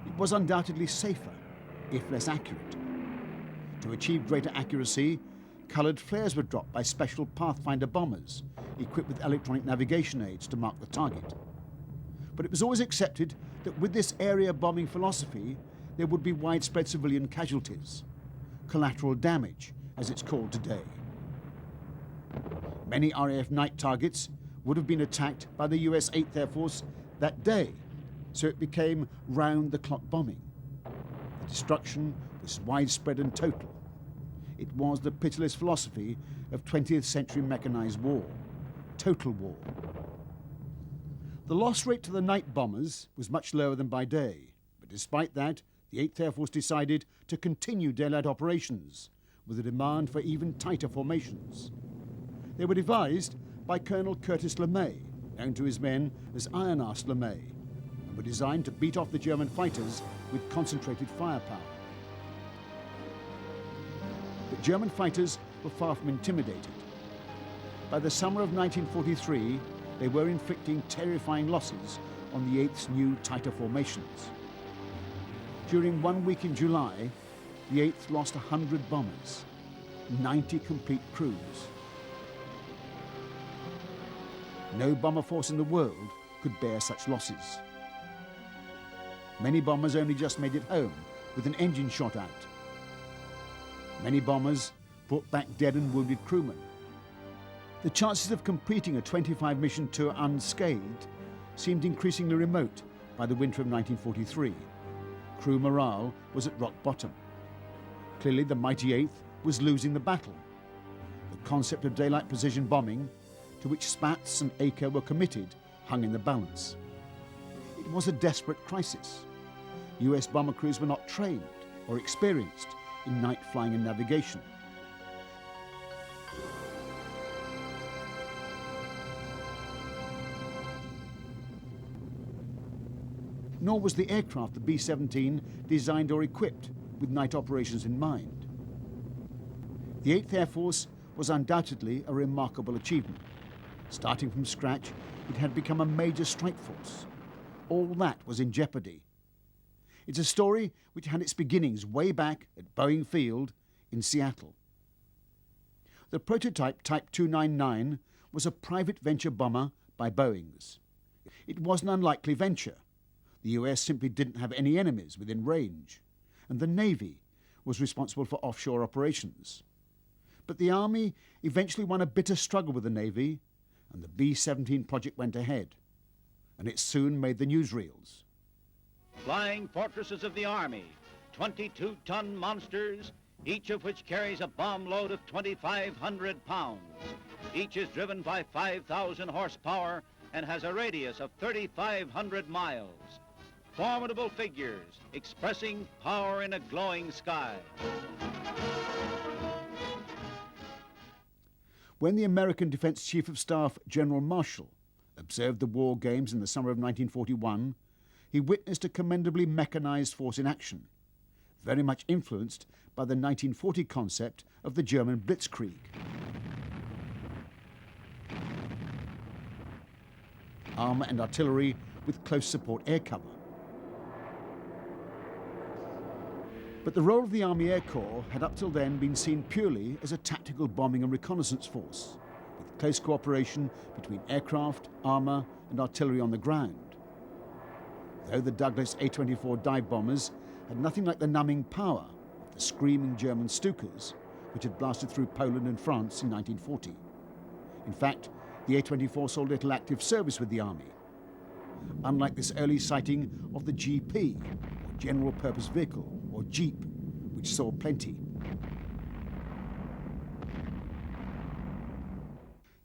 A: It was undoubtedly safer, if less accurate. To achieve greater accuracy, coloured flares were dropped by special Pathfinder bombers, equipped with electronic navigation aids to mark the target. But it was always accepted that with this area bombing philosophy, there would be widespread civilian casualties, collateral damage, as it's called today. Many RAF night targets would have been attacked by the US 8th Air Force that day, so it became round-the-clock bombing. The destruction was widespread and total. It was the pitiless philosophy of 20th century mechanized war, total war. The loss rate to the night bombers was much lower than by day, but despite that, the 8th Air Force decided to continue daylight operations with a demand for even tighter formations. They were devised by Colonel Curtis LeMay, known to his men as Iron Arse LeMay, and were designed to beat off the German fighters with concentrated firepower. But German fighters were far from intimidated. By the summer of 1943, they were inflicting terrifying losses on the 8th's new tighter formations. During 1 week in July, the 8th lost 100 bombers, 90 complete crews. No bomber force in the world could bear such losses. Many bombers only just made it home with an engine shot out. Many bombers brought back dead and wounded crewmen. The chances of completing a 25-mission tour unscathed seemed increasingly remote by the winter of 1943. Crew morale was at rock bottom. Clearly, the mighty 8th was losing the battle. The concept of daylight precision bombing, to which Spatz and Acre were committed, hung in the balance. It was a desperate crisis. US bomber crews were not trained or experienced in night flying and navigation. Nor was the aircraft, the B-17, designed or equipped with night operations in mind. The 8th Air Force was undoubtedly a remarkable achievement. Starting from scratch, it had become a major strike force. All that was in jeopardy. It's a story which had its beginnings way back at Boeing Field in Seattle. The prototype Type 299 was a private venture bomber by Boeing's. It was an unlikely venture. The US simply didn't have any enemies within range, and the Navy was responsible for offshore operations. But the Army eventually won a bitter struggle with the Navy, and the B-17 project went ahead, and it soon made the newsreels.
I: Flying fortresses of the Army, 22-ton monsters, each of which carries a bomb load of 2,500 pounds. Each is driven by 5,000 horsepower and has a radius of 3,500 miles. Formidable figures expressing power in a glowing sky.
A: When the American Defense Chief of Staff, General Marshall, observed the war games in the summer of 1941, he witnessed a commendably mechanized force in action, very much influenced by the 1940 concept of the German Blitzkrieg. Armour and artillery with close support air cover. But the role of the Army Air Corps had up till then been seen purely as a tactical bombing and reconnaissance force, with close cooperation between aircraft, armour and artillery on the ground. Though the Douglas A-24 dive bombers had nothing like the numbing power of the screaming German Stukas, which had blasted through Poland and France in 1940. In fact, the A-24 saw little active service with the Army, unlike this early sighting of the GP, or General Purpose Vehicle, or Jeep, which saw plenty.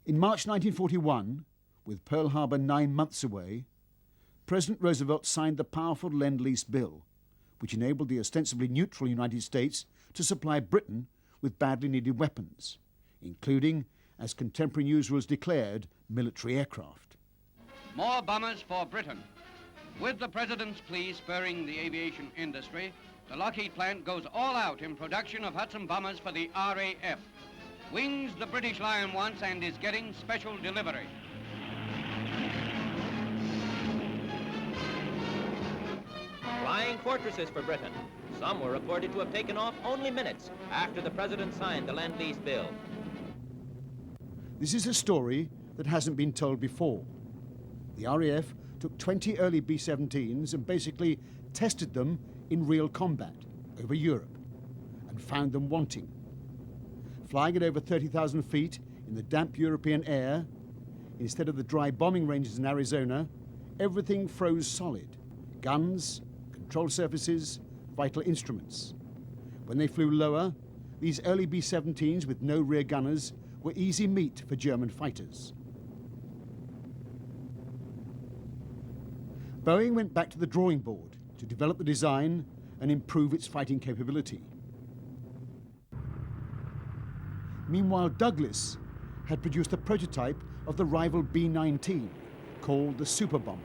A: In March 1941, with Pearl Harbor 9 months away, President Roosevelt signed the powerful Lend-Lease Bill, which enabled the ostensibly neutral United States to supply Britain with badly needed weapons, including, as contemporary newsreels declared, military aircraft.
D: More bombers for Britain. With the President's plea spurring the aviation industry, the Lockheed plant goes all out in production of Hudson bombers for the RAF. Wings the British Lion wants and is getting special delivery.
J: Flying fortresses for Britain. Some were reported to have taken off only minutes after the President signed the Lend-Lease Bill.
A: This is a story that hasn't been told before. The RAF took 20 early B-17s and basically tested them in real combat over Europe and found them wanting. Flying at over 30,000 feet in the damp European air, instead of the dry bombing ranges in Arizona, everything froze solid. Guns, control surfaces, vital instruments. When they flew lower, these early B-17s with no rear gunners were easy meat for German fighters. Boeing went back to the drawing board to develop the design and improve its fighting capability. Meanwhile, Douglas had produced a prototype of the rival B-19, called the Super Bomber.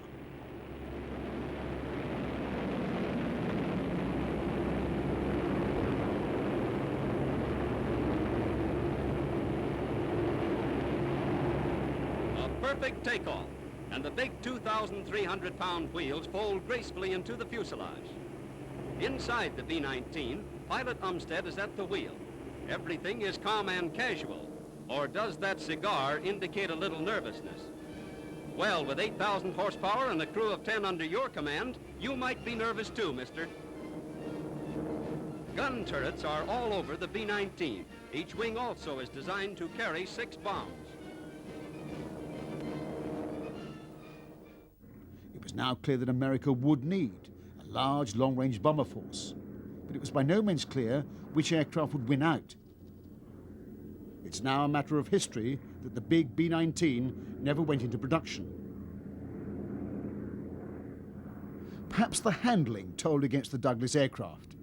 K: Perfect takeoff, and the big 2,300-pound wheels fold gracefully into the fuselage. Inside the B-19, Pilot Umstead is at the wheel. Everything is calm and casual. Or does that cigar indicate a little nervousness? Well, with 8,000 horsepower and a crew of 10 under your command, you might be nervous too, mister. Gun turrets are all over the B-19. Each wing also is designed to carry 6 bombs.
A: It was now clear that America would need a large, long-range bomber force, but it was by no means clear which aircraft would win out. It's now a matter of history that the big B-19 never went into production. Perhaps the handling told against the Douglas aircraft.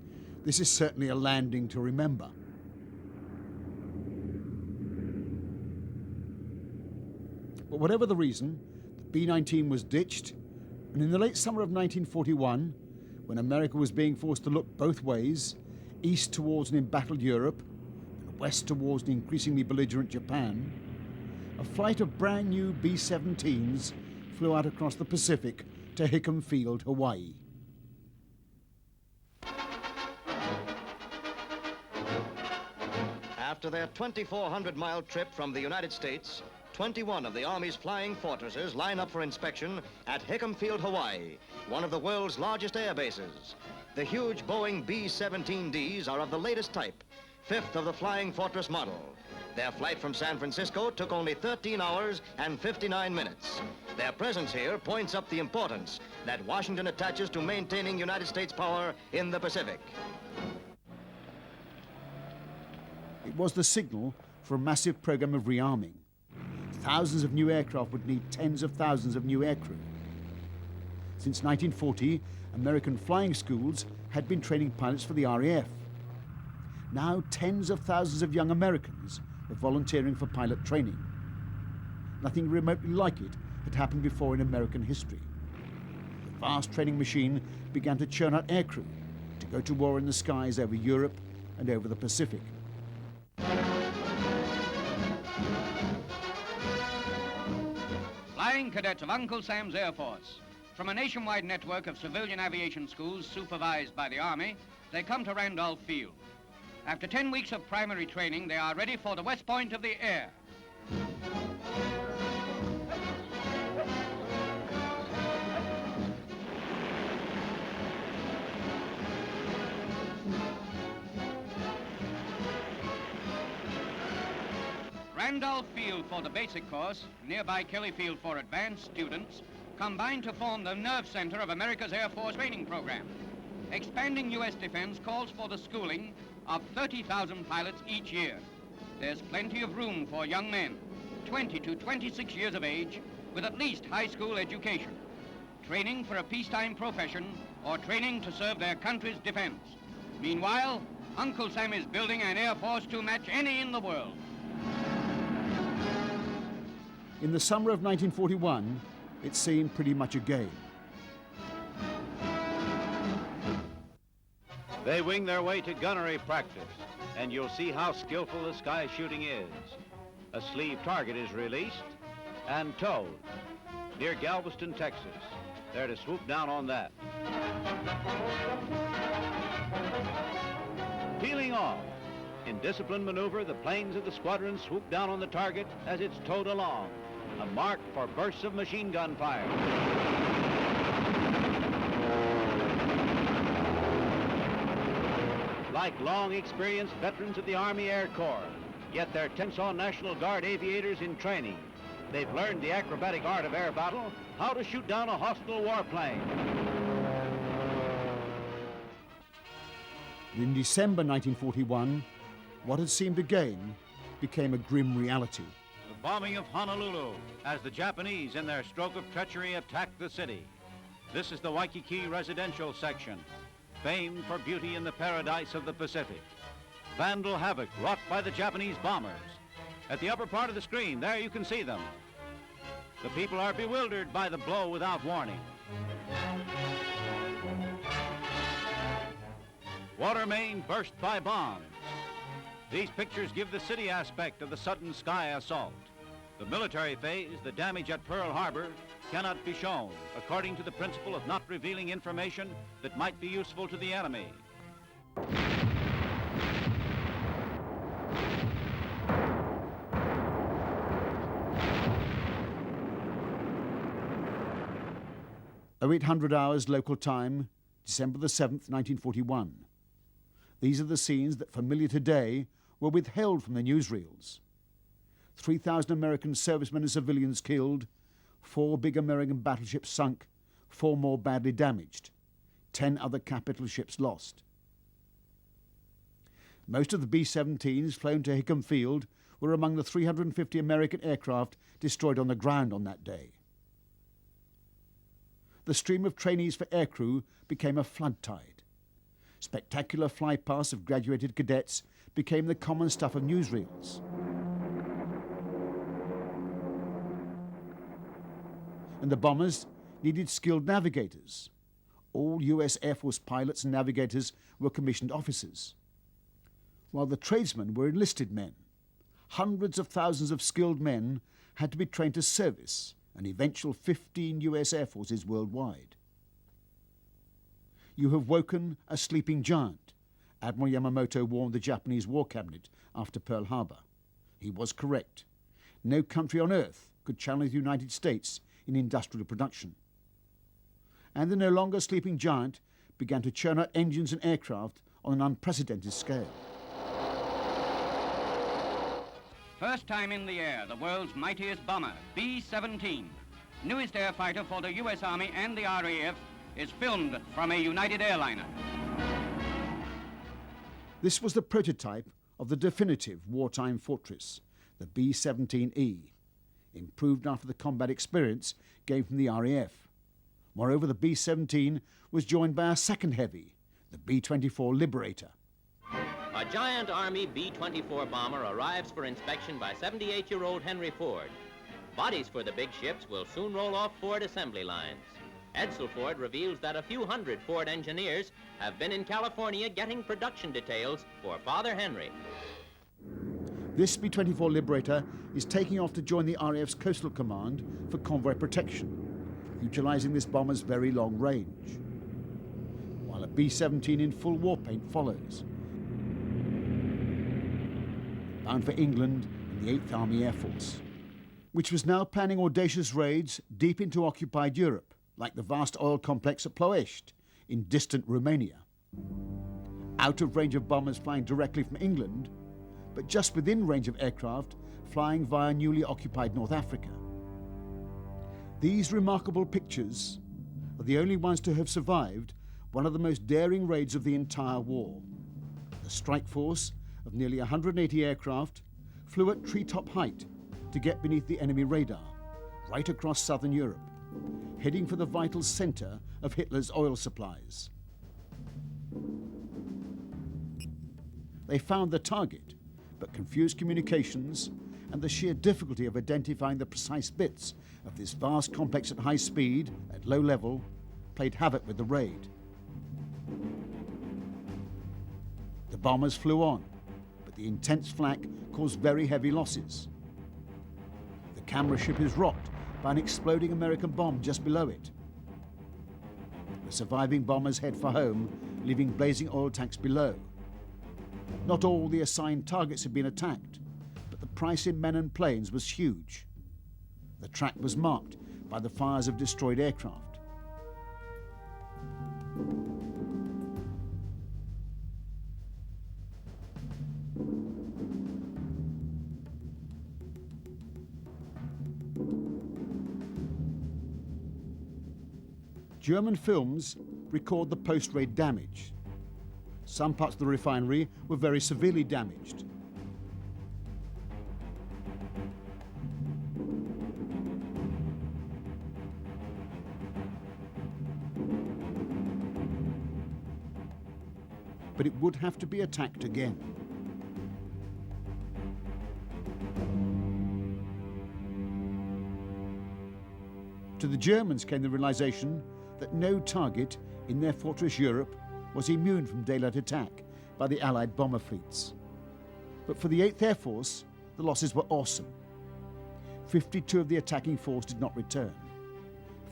A: This is certainly a landing to remember. But whatever the reason, the B-19 was ditched, and in the late summer of 1941, when America was being forced to look both ways, east towards an embattled Europe, and west towards an increasingly belligerent Japan, a flight of brand new B-17s flew out across the Pacific to Hickam Field, Hawaii.
L: After their 2,400-mile trip from the United States, 21 of the Army's flying fortresses line up for inspection at Hickam Field, Hawaii, one of the world's largest air bases. The huge Boeing B-17Ds are of the latest type, 5th of the Flying Fortress model. Their flight from San Francisco took only 13 hours and 59 minutes. Their presence here points up the importance that Washington attaches to maintaining United States power in the Pacific.
A: It was the signal for a massive program of rearming. Thousands of new aircraft would need tens of thousands of new aircrew. Since 1940, American flying schools had been training pilots for the RAF. Now tens of thousands of young Americans were volunteering for pilot training. Nothing remotely like it had happened before in American history. The vast training machine began to churn out aircrew to go to war in the skies over Europe and over the Pacific.
D: Flying cadets of Uncle Sam's Air Force. From a nationwide network of civilian aviation schools supervised by the Army, they come to Randolph Field. After 10 weeks of primary training, they are ready for the West Point of the air. Randolph Field for the basic course, nearby Kelly Field for advanced students, combine to form the nerve center of America's Air Force training program. Expanding U.S. defense calls for the schooling of 30,000 pilots each year. There's plenty of room for young men, 20 to 26 years of age, with at least high school education, training for a peacetime profession or training to serve their country's defense. Meanwhile, Uncle Sam is building an Air Force to match any in the world.
A: In the summer of 1941, it seemed pretty much a game.
I: They wing their way to gunnery practice, and you'll see how skillful the sky shooting is. A sleeve target is released and towed near Galveston, Texas. They're to swoop down on that. Peeling off. In disciplined maneuver, the planes of the squadron swoop down on the target as it's towed along, a mark for bursts of machine gun fire. Like long experienced veterans of the Army Air Corps, yet they're Tensaw National Guard aviators in training. They've learned the acrobatic art of air battle, how to shoot down a hostile warplane.
A: In December 1941, what had seemed a game became a grim reality.
I: The bombing of Honolulu as the Japanese, in their stroke of treachery, attacked the city. This is the Waikiki residential section, famed for beauty in the paradise of the Pacific. Vandal havoc wrought by the Japanese bombers. At the upper part of the screen, there you can see them. The people are bewildered by the blow without warning. Water main burst by bombs. These pictures give the city aspect of the sudden sky assault. The military phase, the damage at Pearl Harbor, cannot be shown, according to the principle of not revealing information that might be useful to the enemy.
A: Oh, 0800 hours local time, December the 7th, 1941. These are the scenes that, familiar today, were withheld from the newsreels. 3,000 American servicemen and civilians killed, 4 big American battleships sunk, 4 more badly damaged, 10 other capital ships lost. Most of the B-17s flown to Hickam Field were among the 350 American aircraft destroyed on the ground on that day. The stream of trainees for aircrew became a flood tide. Spectacular flypasts of graduated cadets became the common stuff of newsreels. And the bombers needed skilled navigators. All US Air Force pilots and navigators were commissioned officers, while the tradesmen were enlisted men. Hundreds of thousands of skilled men had to be trained to service an eventual 15 US Air Forces worldwide. You have woken a sleeping giant, Admiral Yamamoto warned the Japanese War Cabinet after Pearl Harbor. He was correct. No country on earth could challenge the United States in industrial production. And the no longer sleeping giant began to churn out engines and aircraft on an unprecedented scale.
D: First time in the air, the world's mightiest bomber, B-17, newest air fighter for the U.S. Army and the RAF, is filmed from a United airliner.
A: This was the prototype of the definitive wartime fortress, the B-17E, improved after the combat experience gained from the RAF. Moreover, the B-17 was joined by a second heavy, the B-24 Liberator.
J: A giant Army B-24 bomber arrives for inspection by 78-year-old Henry Ford. Bodies for the big ships will soon roll off Ford assembly lines. Edsel Ford reveals that a few hundred Ford engineers have been in California getting production details for Father Henry.
A: This B-24 Liberator is taking off to join the RAF's Coastal Command for convoy protection. utilising this bomber's very long range, while a B-17 in full war paint follows, bound for England and the 8th Army Air Force, which was now planning audacious raids deep into occupied Europe, like the vast oil complex at Ploiești in distant Romania. Out of range of bombers flying directly from England, but just within range of aircraft flying via newly occupied North Africa. These remarkable pictures are the only ones to have survived one of the most daring raids of the entire war. The strike force of nearly 180 aircraft flew at treetop height to get beneath the enemy radar, right across southern Europe, heading for the vital center of Hitler's oil supplies. They found the target, but confused communications and the sheer difficulty of identifying the precise bits of this vast complex at high speed, at low level, played havoc with the raid. The bombers flew on, but the intense flak caused very heavy losses. The camera ship is rocked by an exploding American bomb just below it. The surviving bombers head for home, leaving blazing oil tanks below. Not all the assigned targets had been attacked, but the price in men and planes was huge. The track was marked by the fires of destroyed aircraft. German films record the post-raid damage. Some parts of the refinery were very severely damaged. But it would have to be attacked again. To the Germans came the realization that no target in their fortress Europe was immune from daylight attack by the Allied bomber fleets. But for the 8th Air Force, the losses were awesome. 52 of the attacking force did not return.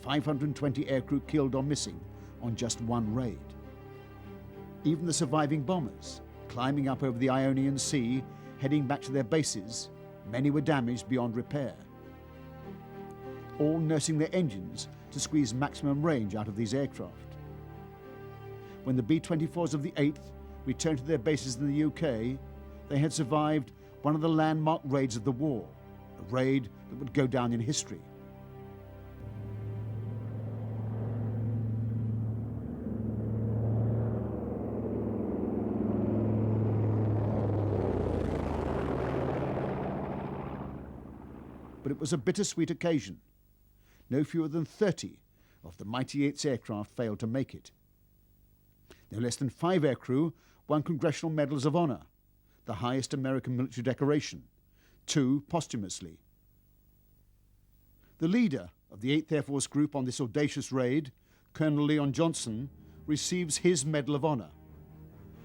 A: 520 aircrew killed or missing on just one raid. Even the surviving bombers, climbing up over the Ionian Sea, heading back to their bases, many were damaged beyond repair. All nursing their engines to squeeze maximum range out of these aircraft. When the B-24s of the 8th returned to their bases in the UK, they had survived one of the landmark raids of the war, a raid that would go down in history. But it was a bittersweet occasion. No fewer than 30 of the mighty 8's aircraft failed to make it. No less than 5 aircrew won Congressional Medals of Honor, the highest American military decoration, 2 posthumously. The leader of the 8th Air Force Group on this audacious raid, Colonel Leon Johnson, receives his Medal of Honor.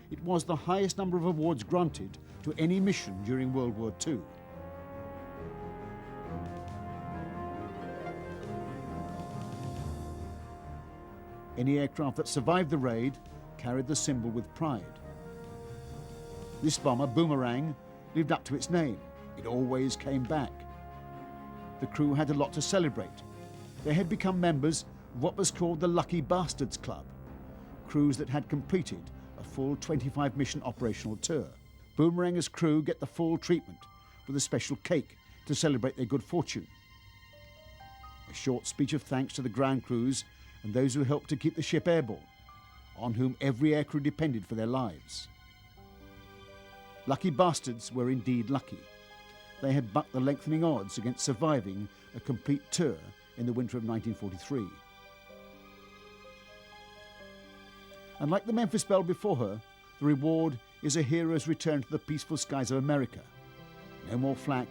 A: It was the highest number of awards granted to any mission during World War II. Any aircraft that survived the raid carried the symbol with pride. This bomber, Boomerang, lived up to its name. It always came back. The crew had a lot to celebrate. They had become members of what was called the Lucky Bastards Club, crews that had completed a full 25-mission operational tour. Boomerang's crew get the full treatment with a special cake to celebrate their good fortune. A short speech of thanks to the ground crews and those who helped to keep the ship airborne, on whom every aircrew depended for their lives. Lucky bastards were indeed lucky. They had bucked the lengthening odds against surviving a complete tour in the winter of 1943. And like the Memphis Belle before her, the reward is a hero's return to the peaceful skies of America. No more flak,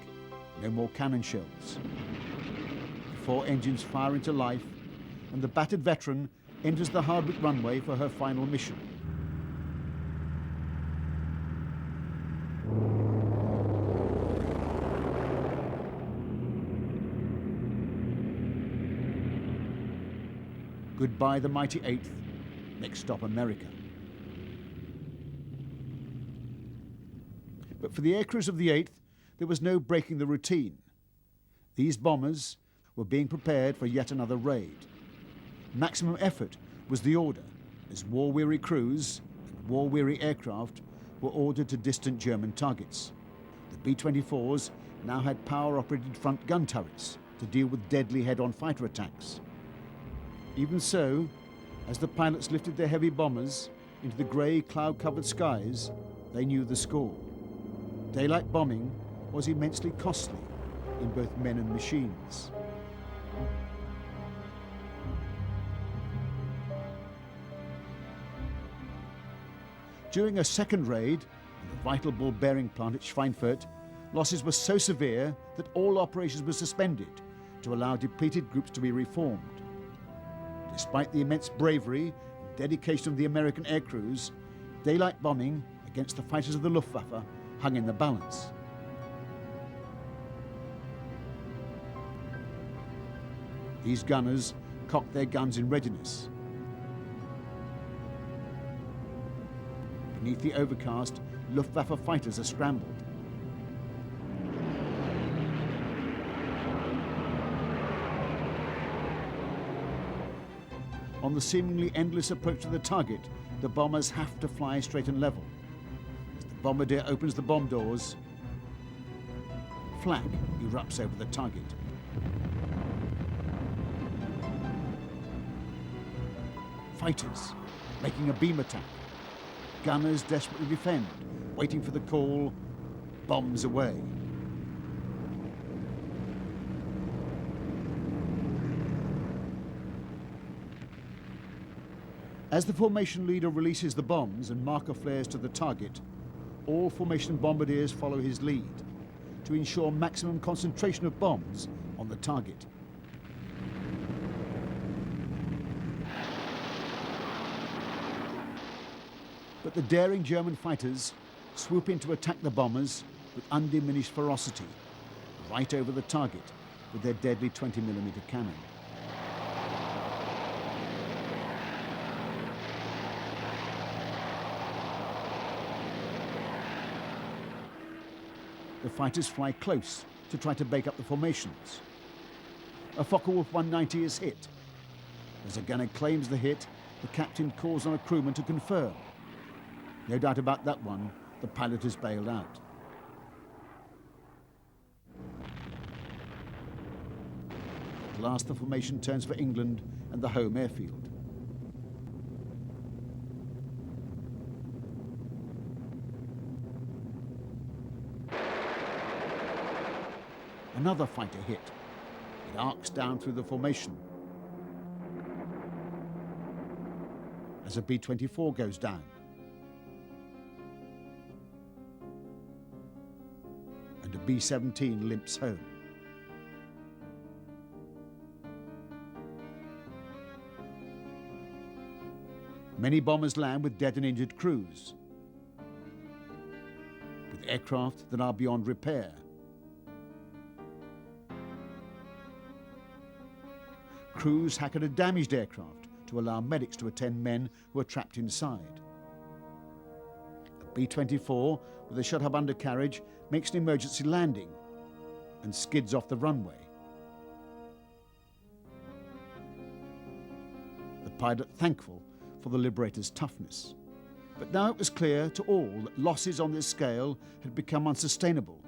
A: no more cannon shells. The 4 engines fire into life, and the battered veteran enters the Hardwick runway for her final mission. Goodbye the mighty 8th, next stop America. But for the aircrews of the 8th, there was no breaking the routine. These bombers were being prepared for yet another raid. Maximum effort was the order, as war-weary crews and war-weary aircraft were ordered to distant German targets. The B-24s now had power-operated front gun turrets to deal with deadly head-on fighter attacks. Even so, as the pilots lifted their heavy bombers into the grey, cloud-covered skies, they knew the score. Daylight bombing was immensely costly in both men and machines. During a second raid on the vital ball-bearing plant at Schweinfurt, losses were so severe that all operations were suspended to allow depleted groups to be reformed. Despite the immense bravery and dedication of the American aircrews, daylight bombing against the fighters of the Luftwaffe hung in the balance. These gunners cocked their guns in readiness. Beneath the overcast, Luftwaffe fighters are scrambled. On the seemingly endless approach to the target, the bombers have to fly straight and level. As the bombardier opens the bomb doors, flak erupts over the target. Fighters making a beam attack. Gunners desperately defend, waiting for the call, bombs away. As the formation leader releases the bombs and marker flares to the target, all formation bombardiers follow his lead to ensure maximum concentration of bombs on the target. But the daring German fighters swoop in to attack the bombers with undiminished ferocity, right over the target with their deadly 20mm cannon. The fighters fly close to try to break up the formations. A Focke-Wulf 190 is hit. As a gunner claims the hit, the captain calls on a crewman to confirm. No doubt about that one, the pilot is bailed out. At last the formation turns for England and the home airfield. Another fighter hit. It arcs down through the formation. As a B-24 goes down. And a B-17 limps home. Many bombers land with dead and injured crews, with aircraft that are beyond repair. Crews hack at a damaged aircraft to allow medics to attend men who are trapped inside. A B-24 with a shut-up undercarriage makes an emergency landing and skids off the runway. The pilot thankful for the Liberator's toughness. But now it was clear to all that losses on this scale had become unsustainable.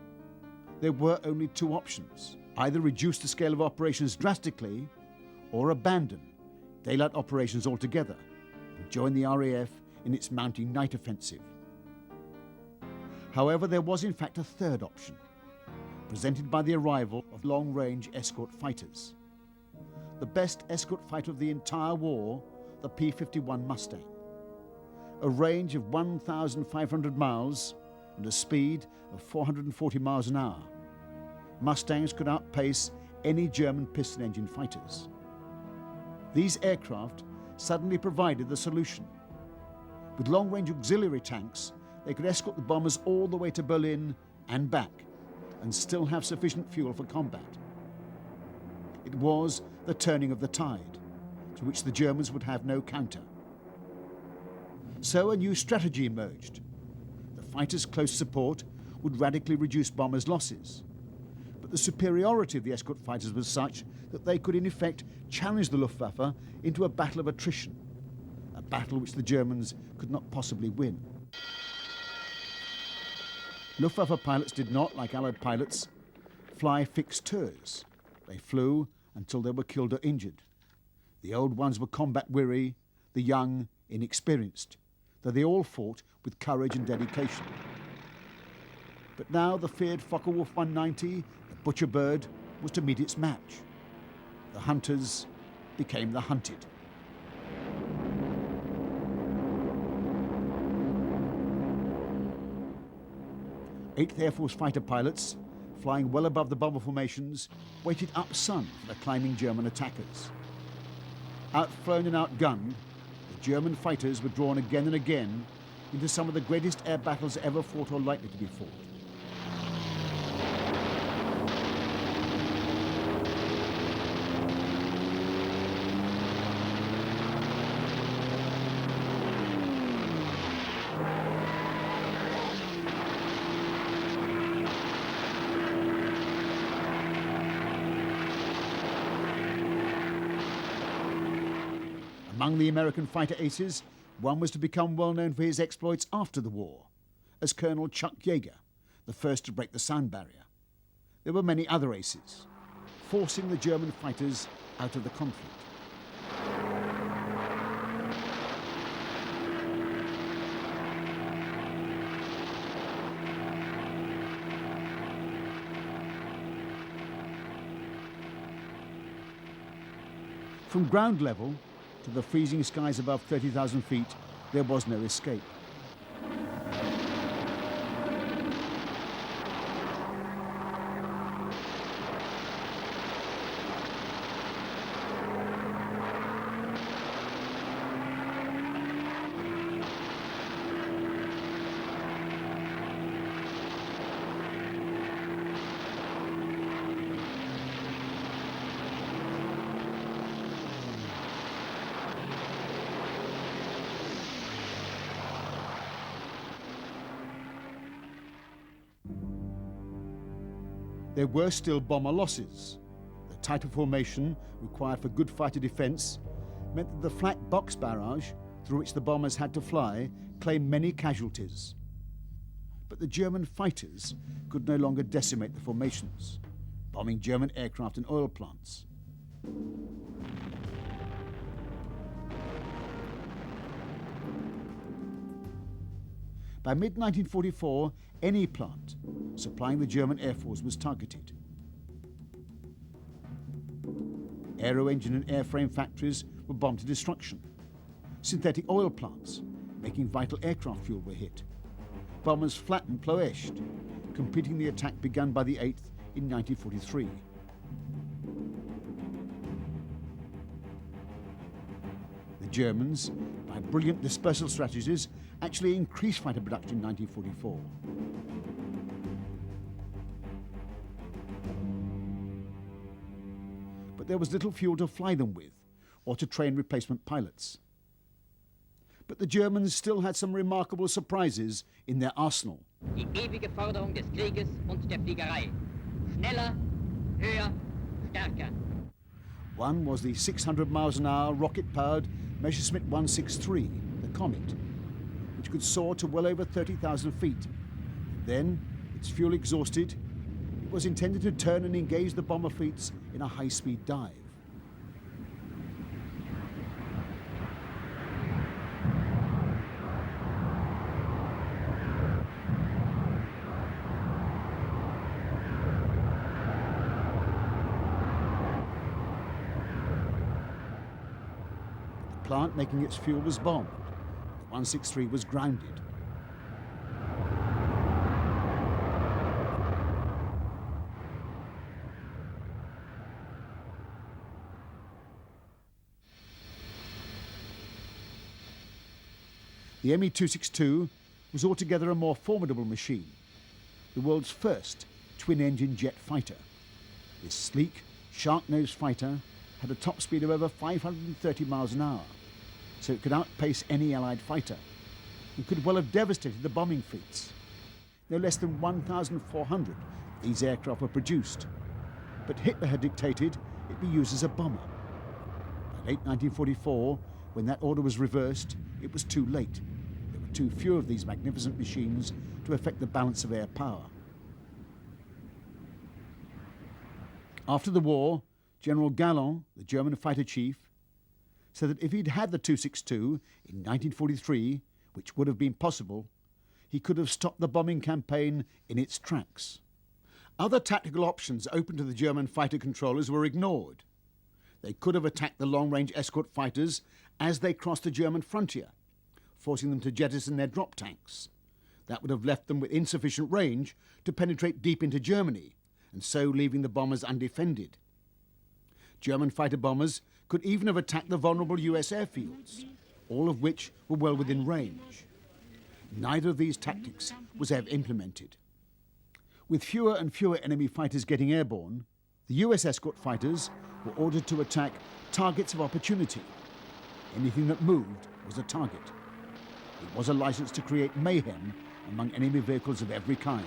A: There were only two options: either reduce the scale of operations drastically or abandon daylight operations altogether and join the RAF in its mounting night offensive. However, there was in fact a third option, presented by the arrival of long-range escort fighters. The best escort fighter of the entire war, the P-51 Mustang. A range of 1,500 miles and a speed of 440 miles an hour. Mustangs could outpace any German piston-engine fighters. These aircraft suddenly provided the solution. With long-range auxiliary tanks, they could escort the bombers all the way to Berlin and back, and still have sufficient fuel for combat. It was the turning of the tide, to which the Germans would have no counter. So a new strategy emerged. The fighters' close support would radically reduce bombers' losses. But the superiority of the escort fighters was such that they could in effect challenge the Luftwaffe into a battle of attrition, a battle which the Germans could not possibly win. Luftwaffe pilots did not, like Allied pilots, fly fixed tours. They flew until they were killed or injured. The old ones were combat weary, the young inexperienced, though they all fought with courage and dedication. But now the feared Focke-Wulf 190, the butcher bird, was to meet its match. The hunters became the hunted. 8th Air Force fighter pilots, flying well above the bomber formations, waited up-sun for the climbing German attackers. Outflown and outgunned, the German fighters were drawn again and again into some of the greatest air battles ever fought or likely to be fought. Among the American fighter aces, one was to become well known for his exploits after the war, as Colonel Chuck Yeager, the first to break the sound barrier. There were many other aces, forcing the German fighters out of the conflict. From ground level to the freezing skies above 30,000 feet, there was no escape. There were still bomber losses. The type of formation required for good fighter defense meant that the flat box barrage through which the bombers had to fly claimed many casualties. But the German fighters could no longer decimate the formations, bombing German aircraft and oil plants. By mid-1944, any plant supplying the German Air Force was targeted. Aero engine and airframe factories were bombed to destruction. Synthetic oil plants, making vital aircraft fuel, were hit. Bombers flattened Ploiești, completing the attack begun by the 8th in 1943. The Germans, by brilliant dispersal strategies, actually increased fighter production in 1944. But there was little fuel to fly them with, or to train replacement pilots. But the Germans still had some remarkable surprises in their arsenal.
M: Die ewige Forderung des Krieges und der Fliegerei. Schneller, höher, stärker.
A: One was the 600 miles an hour rocket-powered Messerschmitt 163, the Comet, which could soar to well over 30,000 feet. Then, its fuel exhausted, it was intended to turn and engage the bomber fleets in a high-speed dive. The plant making its fuel was bombed. The 163 was grounded. The Me-262 was altogether a more formidable machine, the world's first twin-engine jet fighter. This sleek, shark-nosed fighter had a top speed of over 530 miles an hour, so it could outpace any Allied fighter and could well have devastated the bombing fleets. No less than 1,400 of these aircraft were produced, but Hitler had dictated it be used as a bomber. By late 1944, when that order was reversed, it was too late. There were too few of these magnificent machines to affect the balance of air power. After the war, General Galland, the German fighter chief, said that if he'd had the 262 in 1943, which would have been possible, he could have stopped the bombing campaign in its tracks. Other tactical options open to the German fighter controllers were ignored. They could have attacked the long-range escort fighters as they crossed the German frontier, forcing them to jettison their drop tanks. That would have left them with insufficient range to penetrate deep into Germany, and so leaving the bombers undefended. German fighter bombers could even have attacked the vulnerable US airfields, all of which were well within range. Neither of these tactics was ever implemented. With fewer and fewer enemy fighters getting airborne, the US escort fighters were ordered to attack targets of opportunity. Anything that moved was a target. It was a license to create mayhem among enemy vehicles of every kind.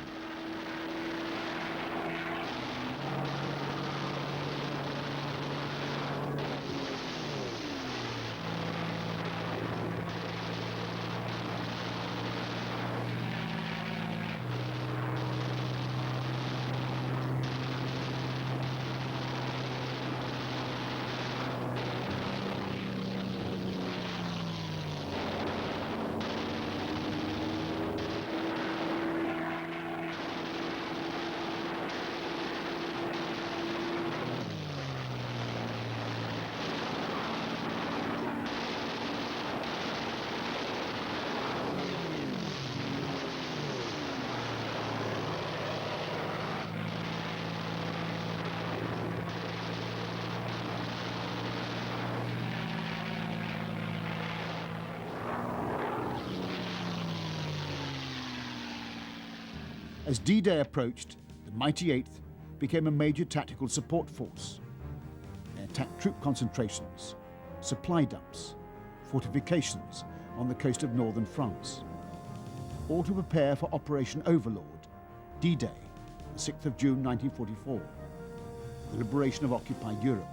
A: As D-Day approached, the mighty 8th became a major tactical support force. They attacked troop concentrations, supply dumps, fortifications on the coast of northern France, all to prepare for Operation Overlord, D-Day, the 6th of June 1944, the liberation of occupied Europe,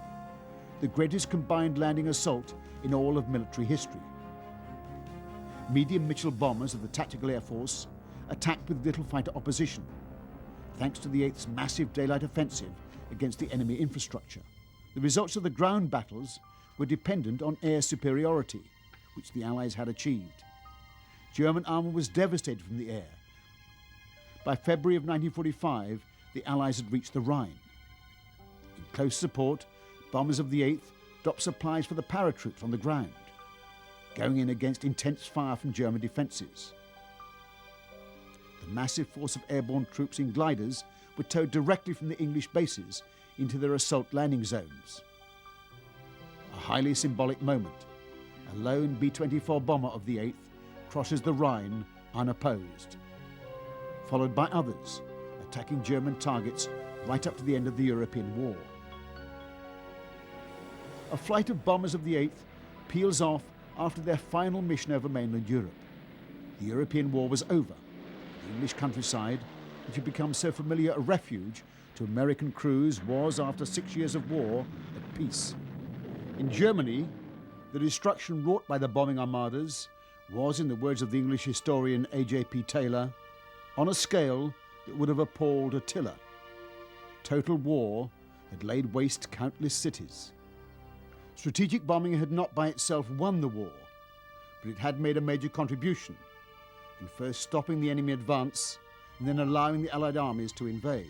A: the greatest combined landing assault in all of military history. Medium Mitchell bombers of the Tactical Air Force attacked with little fighter opposition, thanks to the 8th's massive daylight offensive against the enemy infrastructure. The results of the ground battles were dependent on air superiority, which the Allies had achieved. German armour was devastated from the air. By February of 1945, the Allies had reached the Rhine. In close support, bombers of the 8th dropped supplies for the paratroops on the ground, going in against intense fire from German defences. The massive force of airborne troops in gliders were towed directly from the English bases into their assault landing zones. A highly symbolic moment. A lone B-24 bomber of the 8th crosses the Rhine unopposed, followed by others attacking German targets right up to the end of the European War. A flight of bombers of the 8th peels off after their final mission over mainland Europe. The European War was over. The English countryside, which had become so familiar a refuge to American crews, was, after 6 years of war, at peace. In Germany, the destruction wrought by the bombing armadas was, in the words of the English historian A.J.P. Taylor, on a scale that would have appalled Attila. Total war had laid waste countless cities. Strategic bombing had not by itself won the war, but it had made a major contribution in first stopping the enemy advance and then allowing the Allied armies to invade.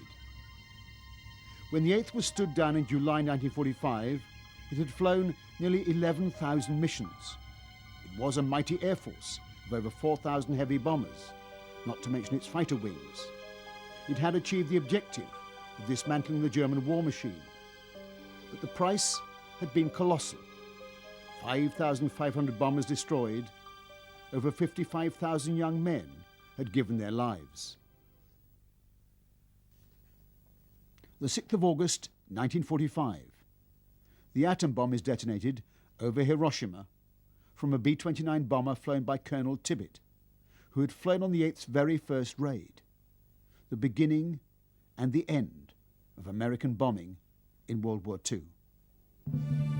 A: When the 8th was stood down in July 1945, it had flown nearly 11,000 missions. It was a mighty air force of over 4,000 heavy bombers, not to mention its fighter wings. It had achieved the objective of dismantling the German war machine. But the price had been colossal. 5,500 bombers destroyed, over 55,000 young men had given their lives. The 6th of August, 1945. The atom bomb is detonated over Hiroshima from a B-29 bomber flown by Colonel Tibbett, who had flown on the 8th's very first raid, the beginning and the end of American bombing in World War II.